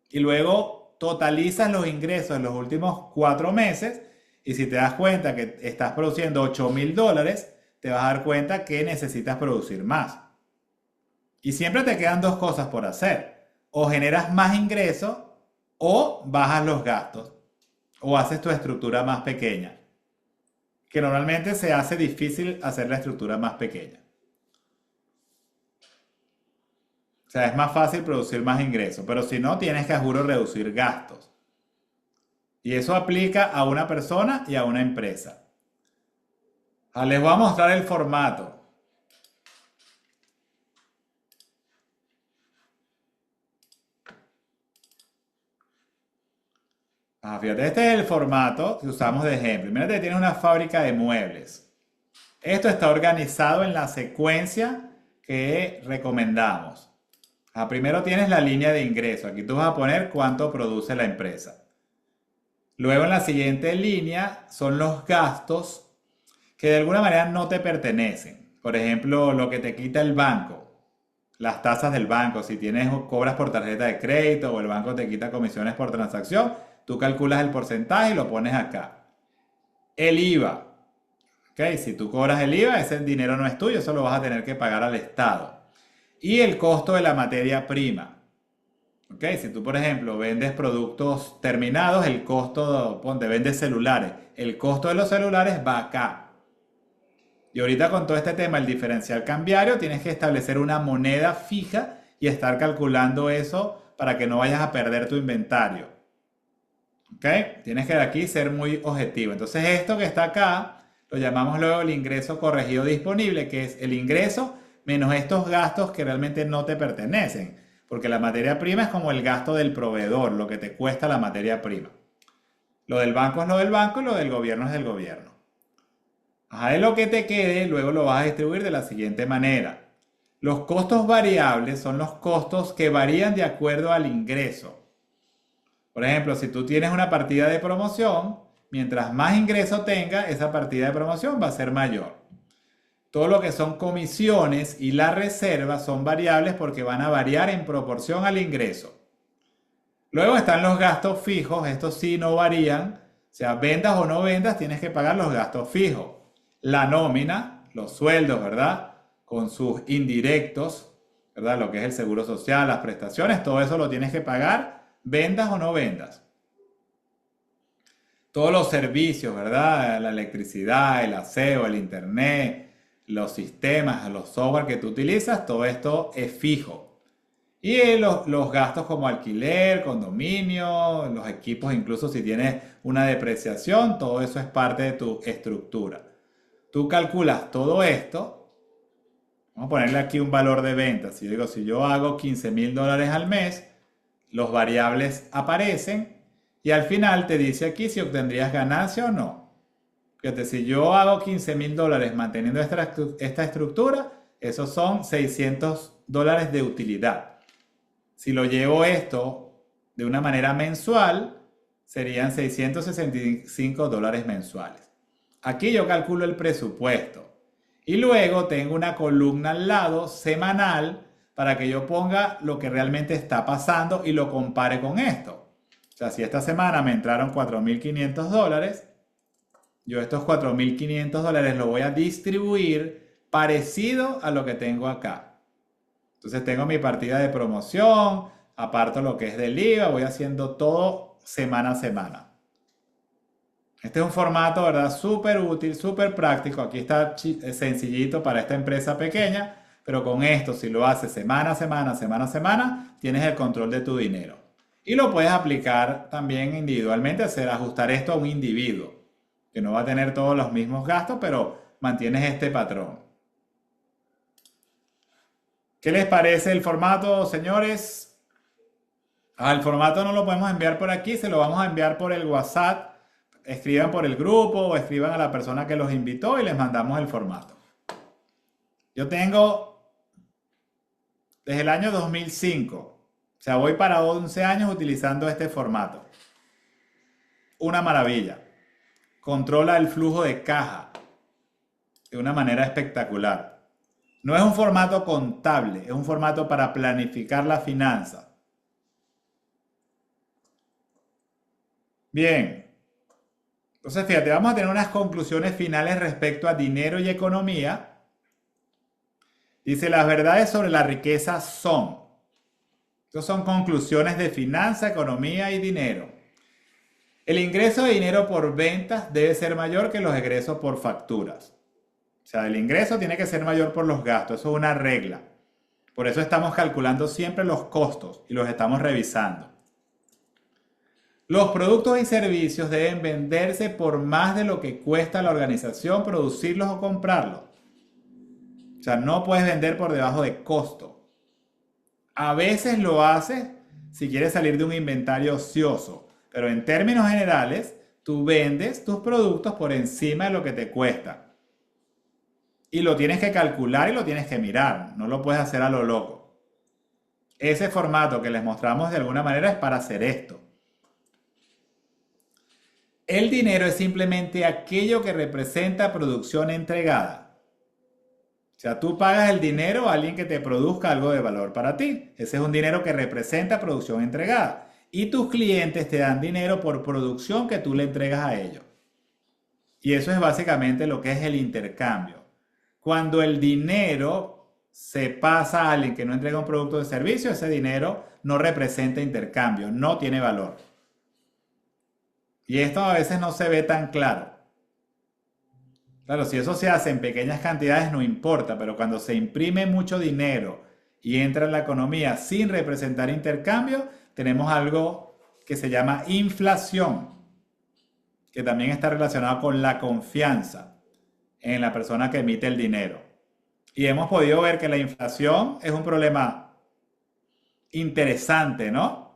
y luego totalizas los ingresos en los últimos 4 meses y si te das cuenta que estás produciendo $8.000, te vas a dar cuenta que necesitas producir más. Y siempre te quedan dos cosas por hacer. O generas más ingresos o bajas los gastos o haces tu estructura más pequeña. Que normalmente se hace difícil hacer la estructura más pequeña. O sea, es más fácil producir más ingresos, pero si no, tienes que, a juro, reducir gastos. Y eso aplica a una persona y a una empresa. Les voy a mostrar el formato. Fíjate, este es el formato que usamos de ejemplo. Mira que tienes una fábrica de muebles. Esto está organizado en la secuencia que recomendamos. Primero tienes la línea de ingreso. Aquí tú vas a poner cuánto produce la empresa. Luego en la siguiente línea son los gastos que de alguna manera no te pertenecen. Por ejemplo, lo que te quita el banco, las tasas del banco. Si cobras por tarjeta de crédito o el banco te quita comisiones por transacción, tú calculas el porcentaje y lo pones acá. El IVA. ¿Okay? Si tú cobras el IVA, ese dinero no es tuyo, eso lo vas a tener que pagar al Estado. Y el costo de la materia prima. ¿Okay? Si tú, por ejemplo, vendes productos terminados, el costo, ponte, vendes celulares, el costo de los celulares va acá. Y ahorita con todo este tema, el diferencial cambiario, tienes que establecer una moneda fija y estar calculando eso para que no vayas a perder tu inventario. ¿Ok? Tienes que de aquí ser muy objetivo. Entonces esto que está acá, lo llamamos luego el ingreso corregido disponible, que es el ingreso menos estos gastos que realmente no te pertenecen. Porque la materia prima es como el gasto del proveedor, lo que te cuesta la materia prima. Lo del banco es lo del banco y lo del gobierno es del gobierno. De lo que te quede, luego lo vas a distribuir de la siguiente manera. Los costos variables son los costos que varían de acuerdo al ingreso. Por ejemplo, si tú tienes una partida de promoción, mientras más ingreso tenga, esa partida de promoción va a ser mayor. Todo lo que son comisiones y la reserva son variables porque van a variar en proporción al ingreso. Luego están los gastos fijos, estos sí no varían. O sea, vendas o no vendas, tienes que pagar los gastos fijos. La nómina, los sueldos, ¿verdad? Con sus indirectos, ¿verdad? Lo que es el seguro social, las prestaciones, todo eso lo tienes que pagar, vendas o no vendas. Todos los servicios, ¿verdad? La electricidad, el aseo, el internet, los sistemas, los software que tú utilizas, todo esto es fijo. Y los gastos como alquiler, condominio, los equipos, incluso si tienes una depreciación, todo eso es parte de tu estructura. Tú calculas todo esto. Vamos a ponerle aquí un valor de venta. Si yo hago $15.000 al mes, los variables aparecen y al final te dice aquí si obtendrías ganancia o no. Fíjate, si yo hago $15.000 manteniendo esta estructura, esos son $600 de utilidad. Si lo llevo esto de una manera mensual, serían $665 mensuales. Aquí yo calculo el presupuesto y luego tengo una columna al lado semanal para que yo ponga lo que realmente está pasando y lo compare con esto. O sea, si esta semana me entraron $4.500, yo estos $4.500 los voy a distribuir parecido a lo que tengo acá. Entonces tengo mi partida de promoción, aparto lo que es del IVA, voy haciendo todo semana a semana. Este es un formato, ¿verdad? Súper útil, súper práctico. Aquí está sencillito para esta empresa pequeña, pero con esto, si lo haces semana a semana, semana a semana, tienes el control de tu dinero. Y lo puedes aplicar también individualmente, ajustar esto a un individuo, que no va a tener todos los mismos gastos, pero mantienes este patrón. ¿Qué les parece el formato, señores? El formato no lo podemos enviar por aquí, se lo vamos a enviar por el WhatsApp. Escriban por el grupo o escriban a la persona que los invitó y les mandamos el formato. Yo tengo desde el año 2005, o sea, voy para 11 años utilizando este formato. Una maravilla. Controla el flujo de caja de una manera espectacular. No es un formato contable, es un formato para planificar la finanza. Bien, entonces fíjate, vamos a tener unas conclusiones finales respecto a dinero y economía. Dice, las verdades sobre la riqueza son. Estas son conclusiones de finanza, economía y dinero. El ingreso de dinero por ventas debe ser mayor que los egresos por facturas. O sea, el ingreso tiene que ser mayor por los gastos, eso es una regla. Por eso estamos calculando siempre los costos y los estamos revisando. Los productos y servicios deben venderse por más de lo que cuesta a la organización producirlos o comprarlos. O sea, no puedes vender por debajo de costo. A veces lo haces si quieres salir de un inventario ocioso, pero en términos generales, tú vendes tus productos por encima de lo que te cuesta. Y lo tienes que calcular y lo tienes que mirar, no lo puedes hacer a lo loco. Ese formato que les mostramos de alguna manera es para hacer esto. El dinero es simplemente aquello que representa producción entregada. O sea, tú pagas el dinero a alguien que te produzca algo de valor para ti. Ese es un dinero que representa producción entregada. Y tus clientes te dan dinero por producción que tú le entregas a ellos. Y eso es básicamente lo que es el intercambio. Cuando el dinero se pasa a alguien que no entrega un producto o servicio, ese dinero no representa intercambio, no tiene valor. Y esto a veces no se ve tan claro. Claro, si eso se hace en pequeñas cantidades no importa, pero cuando se imprime mucho dinero y entra en la economía sin representar intercambio, tenemos algo que se llama inflación, que también está relacionado con la confianza en la persona que emite el dinero. Y hemos podido ver que la inflación es un problema interesante, ¿no?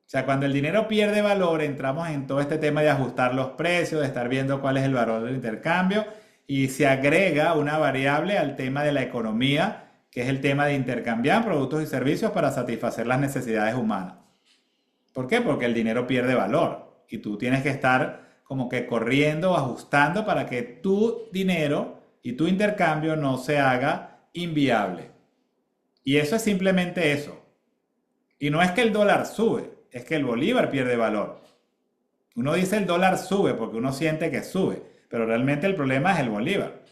O sea, cuando el dinero pierde valor, entramos en todo este tema de ajustar los precios, de estar viendo cuál es el valor del intercambio y se agrega una variable al tema de la economía, que es el tema de intercambiar productos y servicios para satisfacer las necesidades humanas. ¿Por qué? Porque el dinero pierde valor y tú tienes que estar como que corriendo, ajustando para que tu dinero y tu intercambio no se haga inviable. Y eso es simplemente eso. Y no es que el dólar sube. Es que el bolívar pierde valor. Uno dice el dólar sube porque uno siente que sube, pero realmente el problema es el bolívar.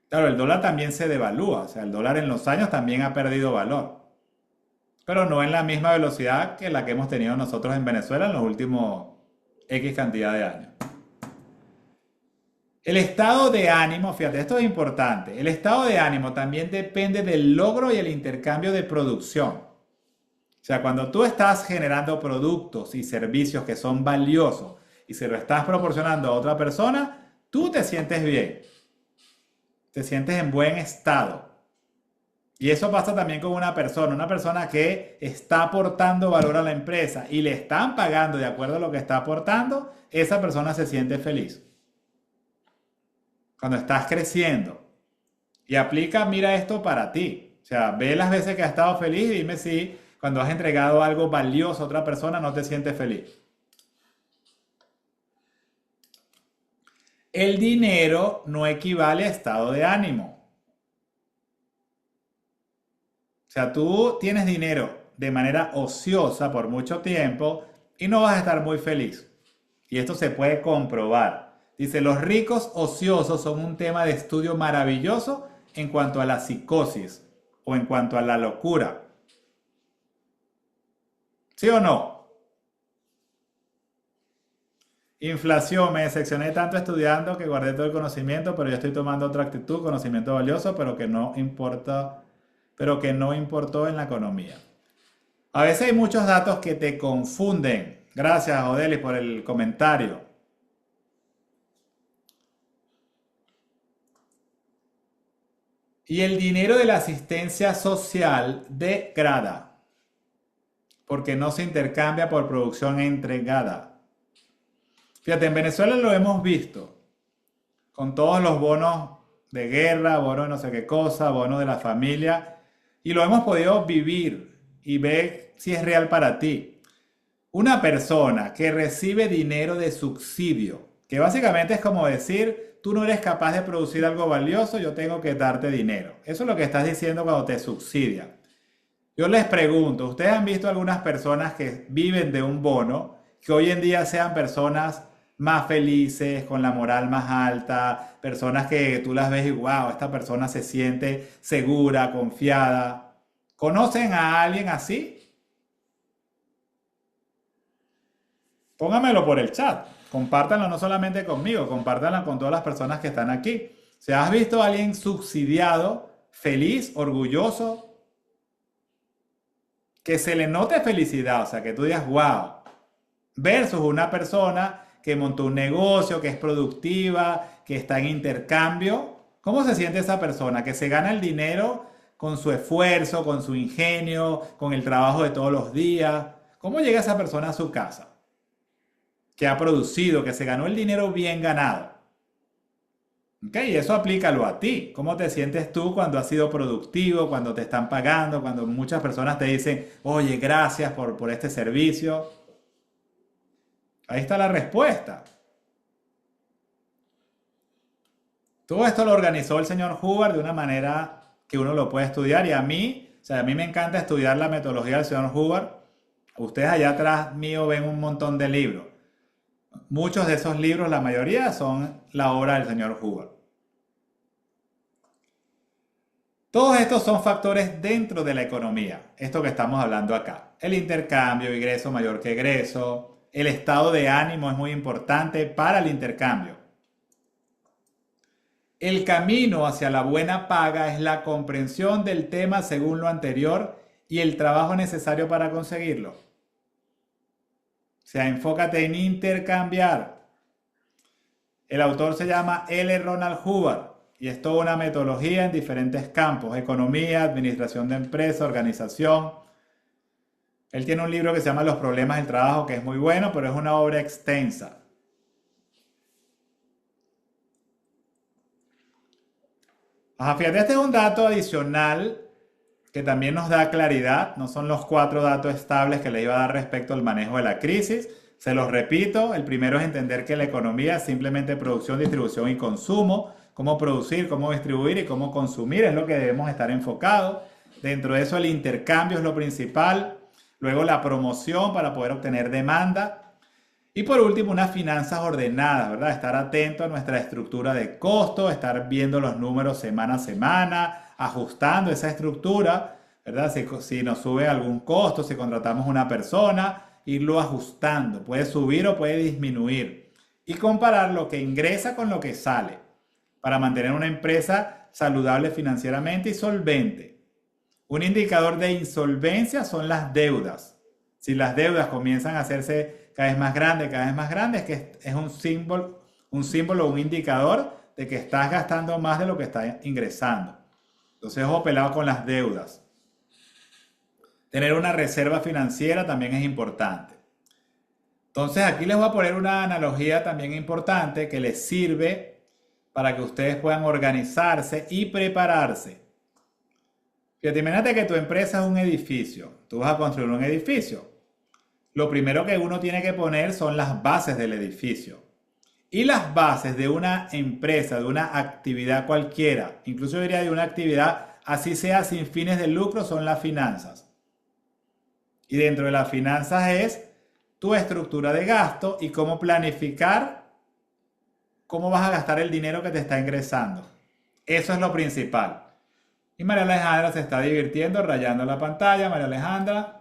Claro, el dólar también se devalúa, o sea, el dólar en los años también ha perdido valor, pero no en la misma velocidad que la que hemos tenido nosotros en Venezuela en los últimos X cantidad de años. El estado de ánimo, fíjate, esto es importante, el estado de ánimo también depende del logro y el intercambio de producción. O sea, cuando tú estás generando productos y servicios que son valiosos y se lo estás proporcionando a otra persona, tú te sientes bien, te sientes en buen estado. Y eso pasa también con una persona que está aportando valor a la empresa y le están pagando de acuerdo a lo que está aportando, esa persona se siente feliz. Cuando estás creciendo y aplica, mira esto para ti. O sea, ve las veces que has estado feliz y dime si cuando has entregado algo valioso a otra persona no te sientes feliz. El dinero no equivale a estado de ánimo. O sea, tú tienes dinero de manera ociosa por mucho tiempo y no vas a estar muy feliz. Y esto se puede comprobar. Dice, los ricos ociosos son un tema de estudio maravilloso en cuanto a la psicosis o en cuanto a la locura. ¿Sí o no? Inflación, me decepcioné tanto estudiando que guardé todo el conocimiento, pero yo estoy tomando otra actitud, conocimiento valioso, pero que no importó en la economía. A veces hay muchos datos que te confunden. Gracias, Odelis, por el comentario. Y el dinero de la asistencia social degrada, porque no se intercambia por producción entregada. Fíjate, en Venezuela lo hemos visto, con todos los bonos de guerra, bonos de no sé qué cosa, bonos de la familia, y lo hemos podido vivir y ver si es real para ti. Una persona que recibe dinero de subsidio, Que básicamente es como decir, tú no eres capaz de producir algo valioso, yo tengo que darte dinero. Eso es lo que estás diciendo cuando te subsidian. Yo les pregunto, ¿ustedes han visto algunas personas que viven de un bono, que hoy en día sean personas más felices, con la moral más alta, personas que tú las ves y wow, esta persona se siente segura, confiada? ¿Conocen a alguien así? Póngamelo por el chat. Compártanlo no solamente conmigo, compártanlo con todas las personas que están aquí. Si has visto a alguien subsidiado, feliz, orgulloso, que se le note felicidad, o sea, que tú digas, wow, versus una persona que montó un negocio, que es productiva, que está en intercambio. ¿Cómo se siente esa persona? Que se gana el dinero con su esfuerzo, con su ingenio, con el trabajo de todos los días. ¿Cómo llega esa persona a su casa? Que ha producido, que se ganó el dinero bien ganado. ¿Ok? Y eso aplícalo a ti. ¿Cómo te sientes tú cuando has sido productivo, cuando te están pagando, cuando muchas personas te dicen, oye, gracias por este servicio? Ahí está la respuesta. Todo esto lo organizó el señor Hubbard de una manera que uno lo puede estudiar y a mí, o sea, a mí me encanta estudiar la metodología del señor Hubbard. Ustedes allá atrás mío ven un montón de libros. Muchos de esos libros, la mayoría, son la obra del señor Hubbard. Todos estos son factores dentro de la economía, esto que estamos hablando acá. El intercambio, ingreso mayor que egreso, el estado de ánimo es muy importante para el intercambio. El camino hacia la buena paga es la comprensión del tema según lo anterior y el trabajo necesario para conseguirlo. O sea, enfócate en intercambiar. El autor se llama L. Ronald Hubbard y es toda una metodología en diferentes campos: economía, administración de empresa, organización. Él tiene un libro que se llama Los problemas del trabajo, que es muy bueno, pero es una obra extensa. Ajá, fíjate, este es un dato adicional que también nos da claridad. No son los 4 datos estables que le iba a dar respecto al manejo de la crisis. Se los repito, el primero es entender que la economía es simplemente producción, distribución y consumo. Cómo producir, cómo distribuir y cómo consumir es lo que debemos estar enfocados. Dentro de eso el intercambio es lo principal. Luego la promoción para poder obtener demanda. Y por último, unas finanzas ordenadas, ¿verdad? Estar atento a nuestra estructura de costo, estar viendo los números semana a semana, ajustando esa estructura, ¿verdad? Si nos sube algún costo, si contratamos una persona, irlo ajustando. Puede subir o puede disminuir. Y comparar lo que ingresa con lo que sale para mantener una empresa saludable financieramente y solvente. Un indicador de insolvencia son las deudas. Si las deudas comienzan a hacerse cada vez más grandes, que es un símbolo, un indicador de que estás gastando más de lo que estás ingresando. Entonces, ojo pelado con las deudas. Tener una reserva financiera también es importante. Entonces, aquí les voy a poner una analogía también importante que les sirve para que ustedes puedan organizarse y prepararse. Fíjate, imagínate que tu empresa es un edificio. Tú vas a construir un edificio. Lo primero que uno tiene que poner son las bases del edificio. Y las bases de una empresa, de una actividad cualquiera, incluso yo diría de una actividad así sea sin fines de lucro, son las finanzas. Y dentro de las finanzas es tu estructura de gasto y cómo planificar cómo vas a gastar el dinero que te está ingresando. Eso es lo principal. Y María Alejandra se está divirtiendo rayando la pantalla. María Alejandra.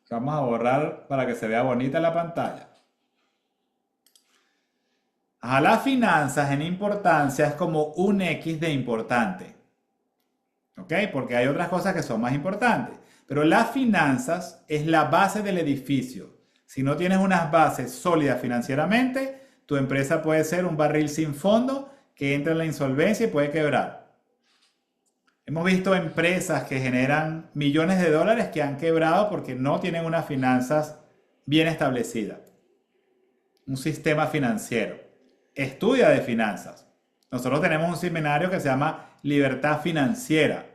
Vamos a borrar para que se vea bonita la pantalla. A las finanzas en importancia es como un X de importante. ¿Ok? Porque hay otras cosas que son más importantes. Pero las finanzas es la base del edificio. Si no tienes unas bases sólidas financieramente, tu empresa puede ser un barril sin fondo que entra en la insolvencia y puede quebrar. Hemos visto empresas que generan millones de dólares que han quebrado porque no tienen unas finanzas bien establecidas. Un sistema financiero. Estudia de finanzas. Nosotros tenemos un seminario que se llama Libertad Financiera.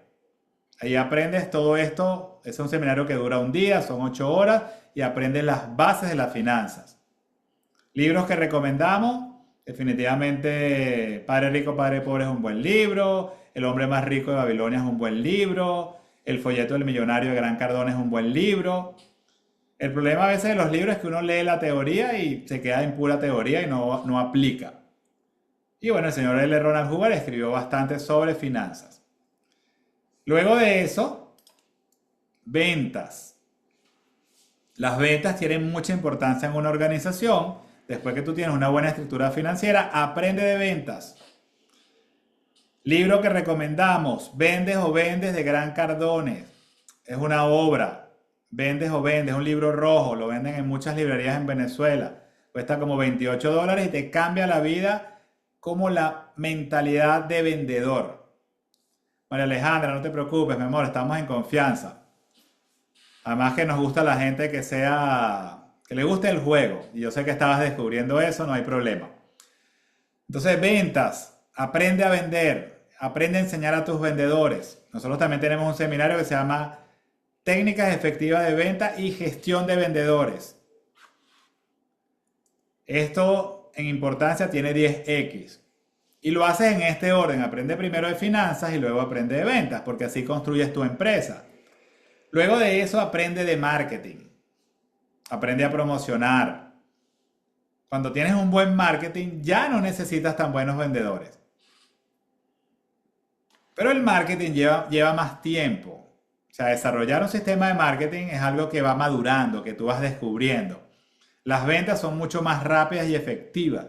Ahí aprendes todo esto. Es un seminario que dura un día, son 8 horas y aprendes las bases de las finanzas. Libros que recomendamos, definitivamente Padre Rico, Padre Pobre es un buen libro, El hombre más rico de Babilonia es un buen libro, El folleto del millonario de Gran Cardone es un buen libro. El problema a veces de los libros es que uno lee la teoría y se queda en pura teoría y no aplica. Y bueno, el señor L. Ronald Hubbard escribió bastante sobre finanzas. Luego de eso, ventas. Las ventas tienen mucha importancia en una organización. Después que tú tienes una buena estructura financiera, aprende de ventas. Libro que recomendamos, Vendes o Vendes de Gran Cardone. Es una obra. Vendes o Vendes, un libro rojo. Lo venden en muchas librerías en Venezuela. Cuesta como $28 y te cambia la vida como la mentalidad de vendedor. María Alejandra, no te preocupes, mi amor, estamos en confianza. Además que nos gusta la gente que le guste el juego. Y yo sé que estabas descubriendo eso, no hay problema. Entonces, ventas, aprende a vender, aprende a enseñar a tus vendedores. Nosotros también tenemos un seminario que se llama Técnicas Efectivas de Venta y Gestión de Vendedores. Esto en importancia tiene 10X. Y lo haces en este orden. Aprende primero de finanzas y luego aprende de ventas, porque así construyes tu empresa. Luego de eso aprende de marketing. Aprende a promocionar. Cuando tienes un buen marketing ya no necesitas tan buenos vendedores. Pero el marketing lleva más tiempo. O sea, desarrollar un sistema de marketing es algo que va madurando, que tú vas descubriendo. Las ventas son mucho más rápidas y efectivas.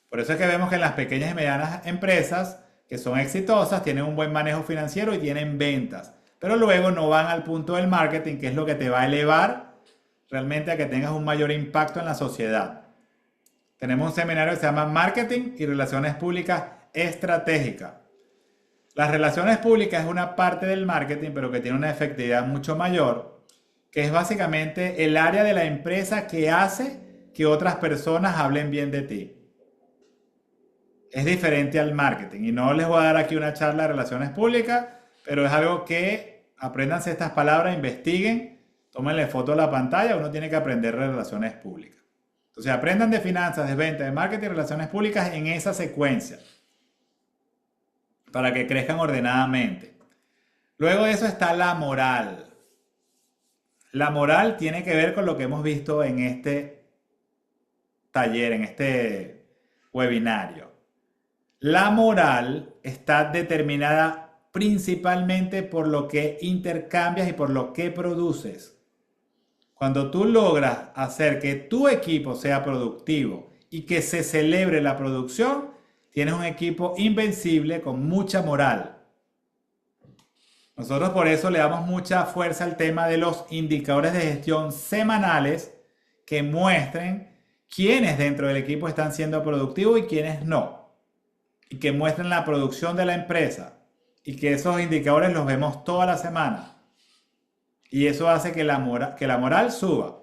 Por eso es que vemos que en las pequeñas y medianas empresas que son exitosas tienen un buen manejo financiero y tienen ventas. Pero luego no van al punto del marketing, que es lo que te va a elevar realmente a que tengas un mayor impacto en la sociedad. Tenemos un seminario que se llama Marketing y Relaciones Públicas Estratégicas. Las relaciones públicas es una parte del marketing, pero que tiene una efectividad mucho mayor, que es básicamente el área de la empresa que hace que otras personas hablen bien de ti. Es diferente al marketing y no les voy a dar aquí una charla de relaciones públicas, pero es algo que apréndanse estas palabras, investiguen, tómenle foto a la pantalla, uno tiene que aprender de relaciones públicas. Entonces aprendan de finanzas, de ventas, de marketing y relaciones públicas en esa secuencia para que crezcan ordenadamente. Luego de eso está la moral. La moral tiene que ver con lo que hemos visto en este taller, en este webinario. La moral está determinada principalmente por lo que intercambias y por lo que produces. Cuando tú logras hacer que tu equipo sea productivo y que se celebre la producción, tienes un equipo invencible con mucha moral. Nosotros por eso le damos mucha fuerza al tema de los indicadores de gestión semanales que muestren quiénes dentro del equipo están siendo productivos y quiénes no. Y que muestren la producción de la empresa. Y que esos indicadores los vemos toda la semana. Y eso hace que la moral suba.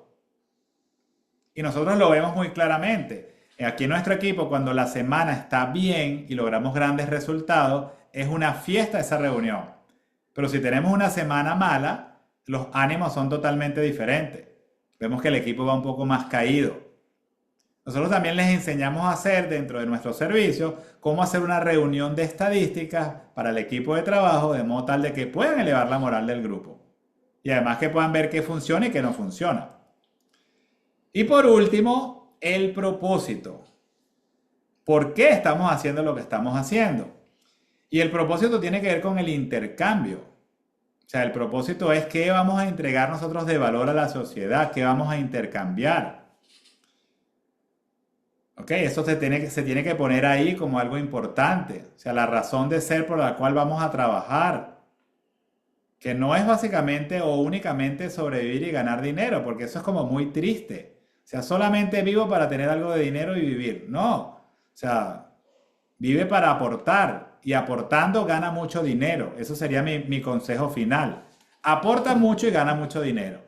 Y nosotros lo vemos muy claramente. Aquí en nuestro equipo, cuando la semana está bien y logramos grandes resultados, es una fiesta esa reunión. Pero si tenemos una semana mala, los ánimos son totalmente diferentes. Vemos que el equipo va un poco más caído. Nosotros también les enseñamos a hacer dentro de nuestro servicio cómo hacer una reunión de estadísticas para el equipo de trabajo de modo tal de que puedan elevar la moral del grupo. Y además que puedan ver qué funciona y qué no funciona. Y por último, el propósito. ¿Por qué estamos haciendo lo que estamos haciendo? Y el propósito tiene que ver con el intercambio. O sea, el propósito es qué vamos a entregar nosotros de valor a la sociedad, qué vamos a intercambiar. ¿Ok? Eso se tiene que poner ahí como algo importante. O sea, la razón de ser por la cual vamos a trabajar. Que no es básicamente o únicamente sobrevivir y ganar dinero, porque eso es como muy triste. O sea, solamente vivo para tener algo de dinero y vivir. No. O sea, vive para aportar. Y aportando gana mucho dinero. Eso sería mi consejo final. Aporta mucho y gana mucho dinero.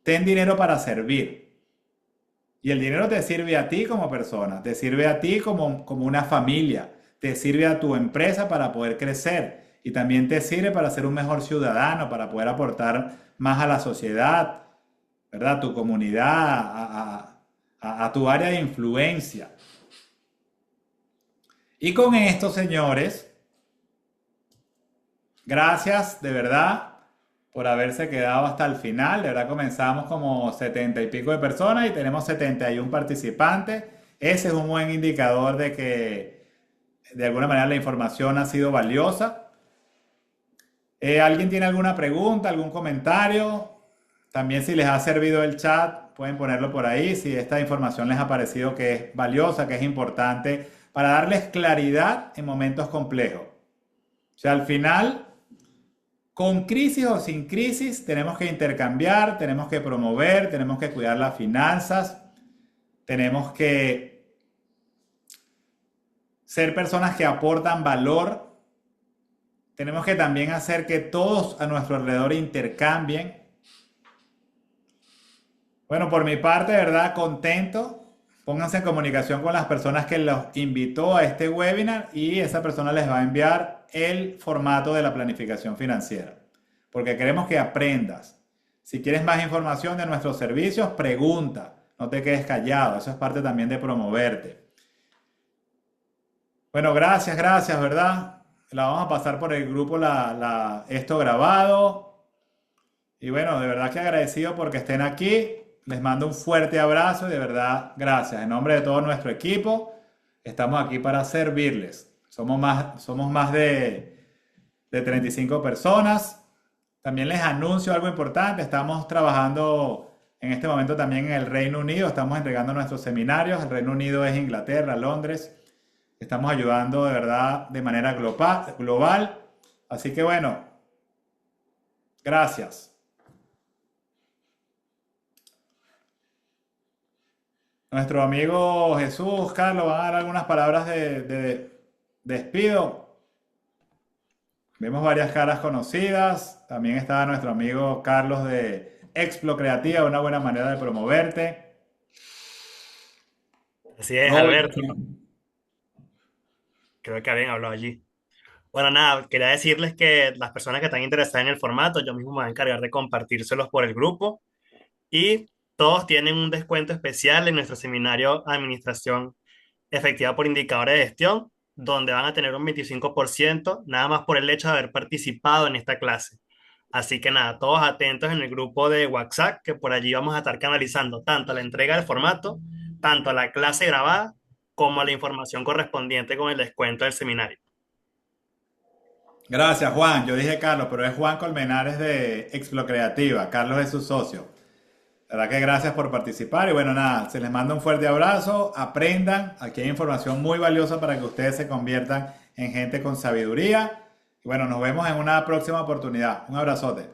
Ten dinero para servir. Y el dinero te sirve a ti como persona, te sirve a ti como una familia, te sirve a tu empresa para poder crecer y también te sirve para ser un mejor ciudadano, para poder aportar más a la sociedad, ¿verdad? A tu comunidad, a a tu área de influencia. Y con esto, señores, gracias de verdad por haberse quedado hasta el final. De verdad comenzamos como 70 y pico de personas y tenemos 71 participantes. Ese es un buen indicador de que de alguna manera la información ha sido valiosa. ¿Alguien tiene alguna pregunta, algún comentario? También si les ha servido el chat, pueden ponerlo por ahí. Si esta información les ha parecido que es valiosa, que es importante para darles claridad en momentos complejos. O sea, al final, con crisis o sin crisis, tenemos que intercambiar, tenemos que promover, tenemos que cuidar las finanzas, tenemos que ser personas que aportan valor. Tenemos que también hacer que todos a nuestro alrededor intercambien. Bueno, por mi parte, de verdad, contento. Pónganse en comunicación con las personas que los invitó a este webinar y esa persona les va a enviar el formato de la planificación financiera. Porque queremos que aprendas. Si quieres más información de nuestros servicios, pregunta. No te quedes callado. Eso es parte también de promoverte. Bueno, gracias, ¿verdad? La vamos a pasar por el grupo esto grabado. Y bueno, de verdad que agradecido porque estén aquí. Les mando un fuerte abrazo y de verdad, gracias. En nombre de todo nuestro equipo, estamos aquí para servirles. Somos más de 35 personas. También les anuncio algo importante. Estamos trabajando en este momento también en el Reino Unido. Estamos entregando nuestros seminarios. El Reino Unido es Inglaterra, Londres. Estamos ayudando de verdad de manera global. Así que bueno, gracias. Nuestro amigo Jesús, Carlos, van a dar algunas palabras de despido. Vemos varias caras conocidas. También está nuestro amigo Carlos de Explo Creativa, una buena manera de promoverte. Así es, No, Alberto. Creo que habían hablado allí. Bueno, nada, quería decirles que las personas que están interesadas en el formato, yo mismo me voy a encargar de compartírselos por el grupo y todos tienen un descuento especial en nuestro seminario Administración Efectiva por Indicadores de Gestión, donde van a tener un 25% nada más por el hecho de haber participado en esta clase. Así que nada, todos atentos en el grupo de WhatsApp, que por allí vamos a estar canalizando tanto la entrega del formato, tanto la clase grabada, como la información correspondiente con el descuento del seminario. gracias, Juan. Yo dije Carlos, pero es Juan Colmenares de Explo Creativa. Carlos es su socio. La verdad que gracias por participar y bueno, nada, se les manda un fuerte abrazo, aprendan, aquí hay información muy valiosa para que ustedes se conviertan en gente con sabiduría y bueno, nos vemos en una próxima oportunidad. Un abrazote.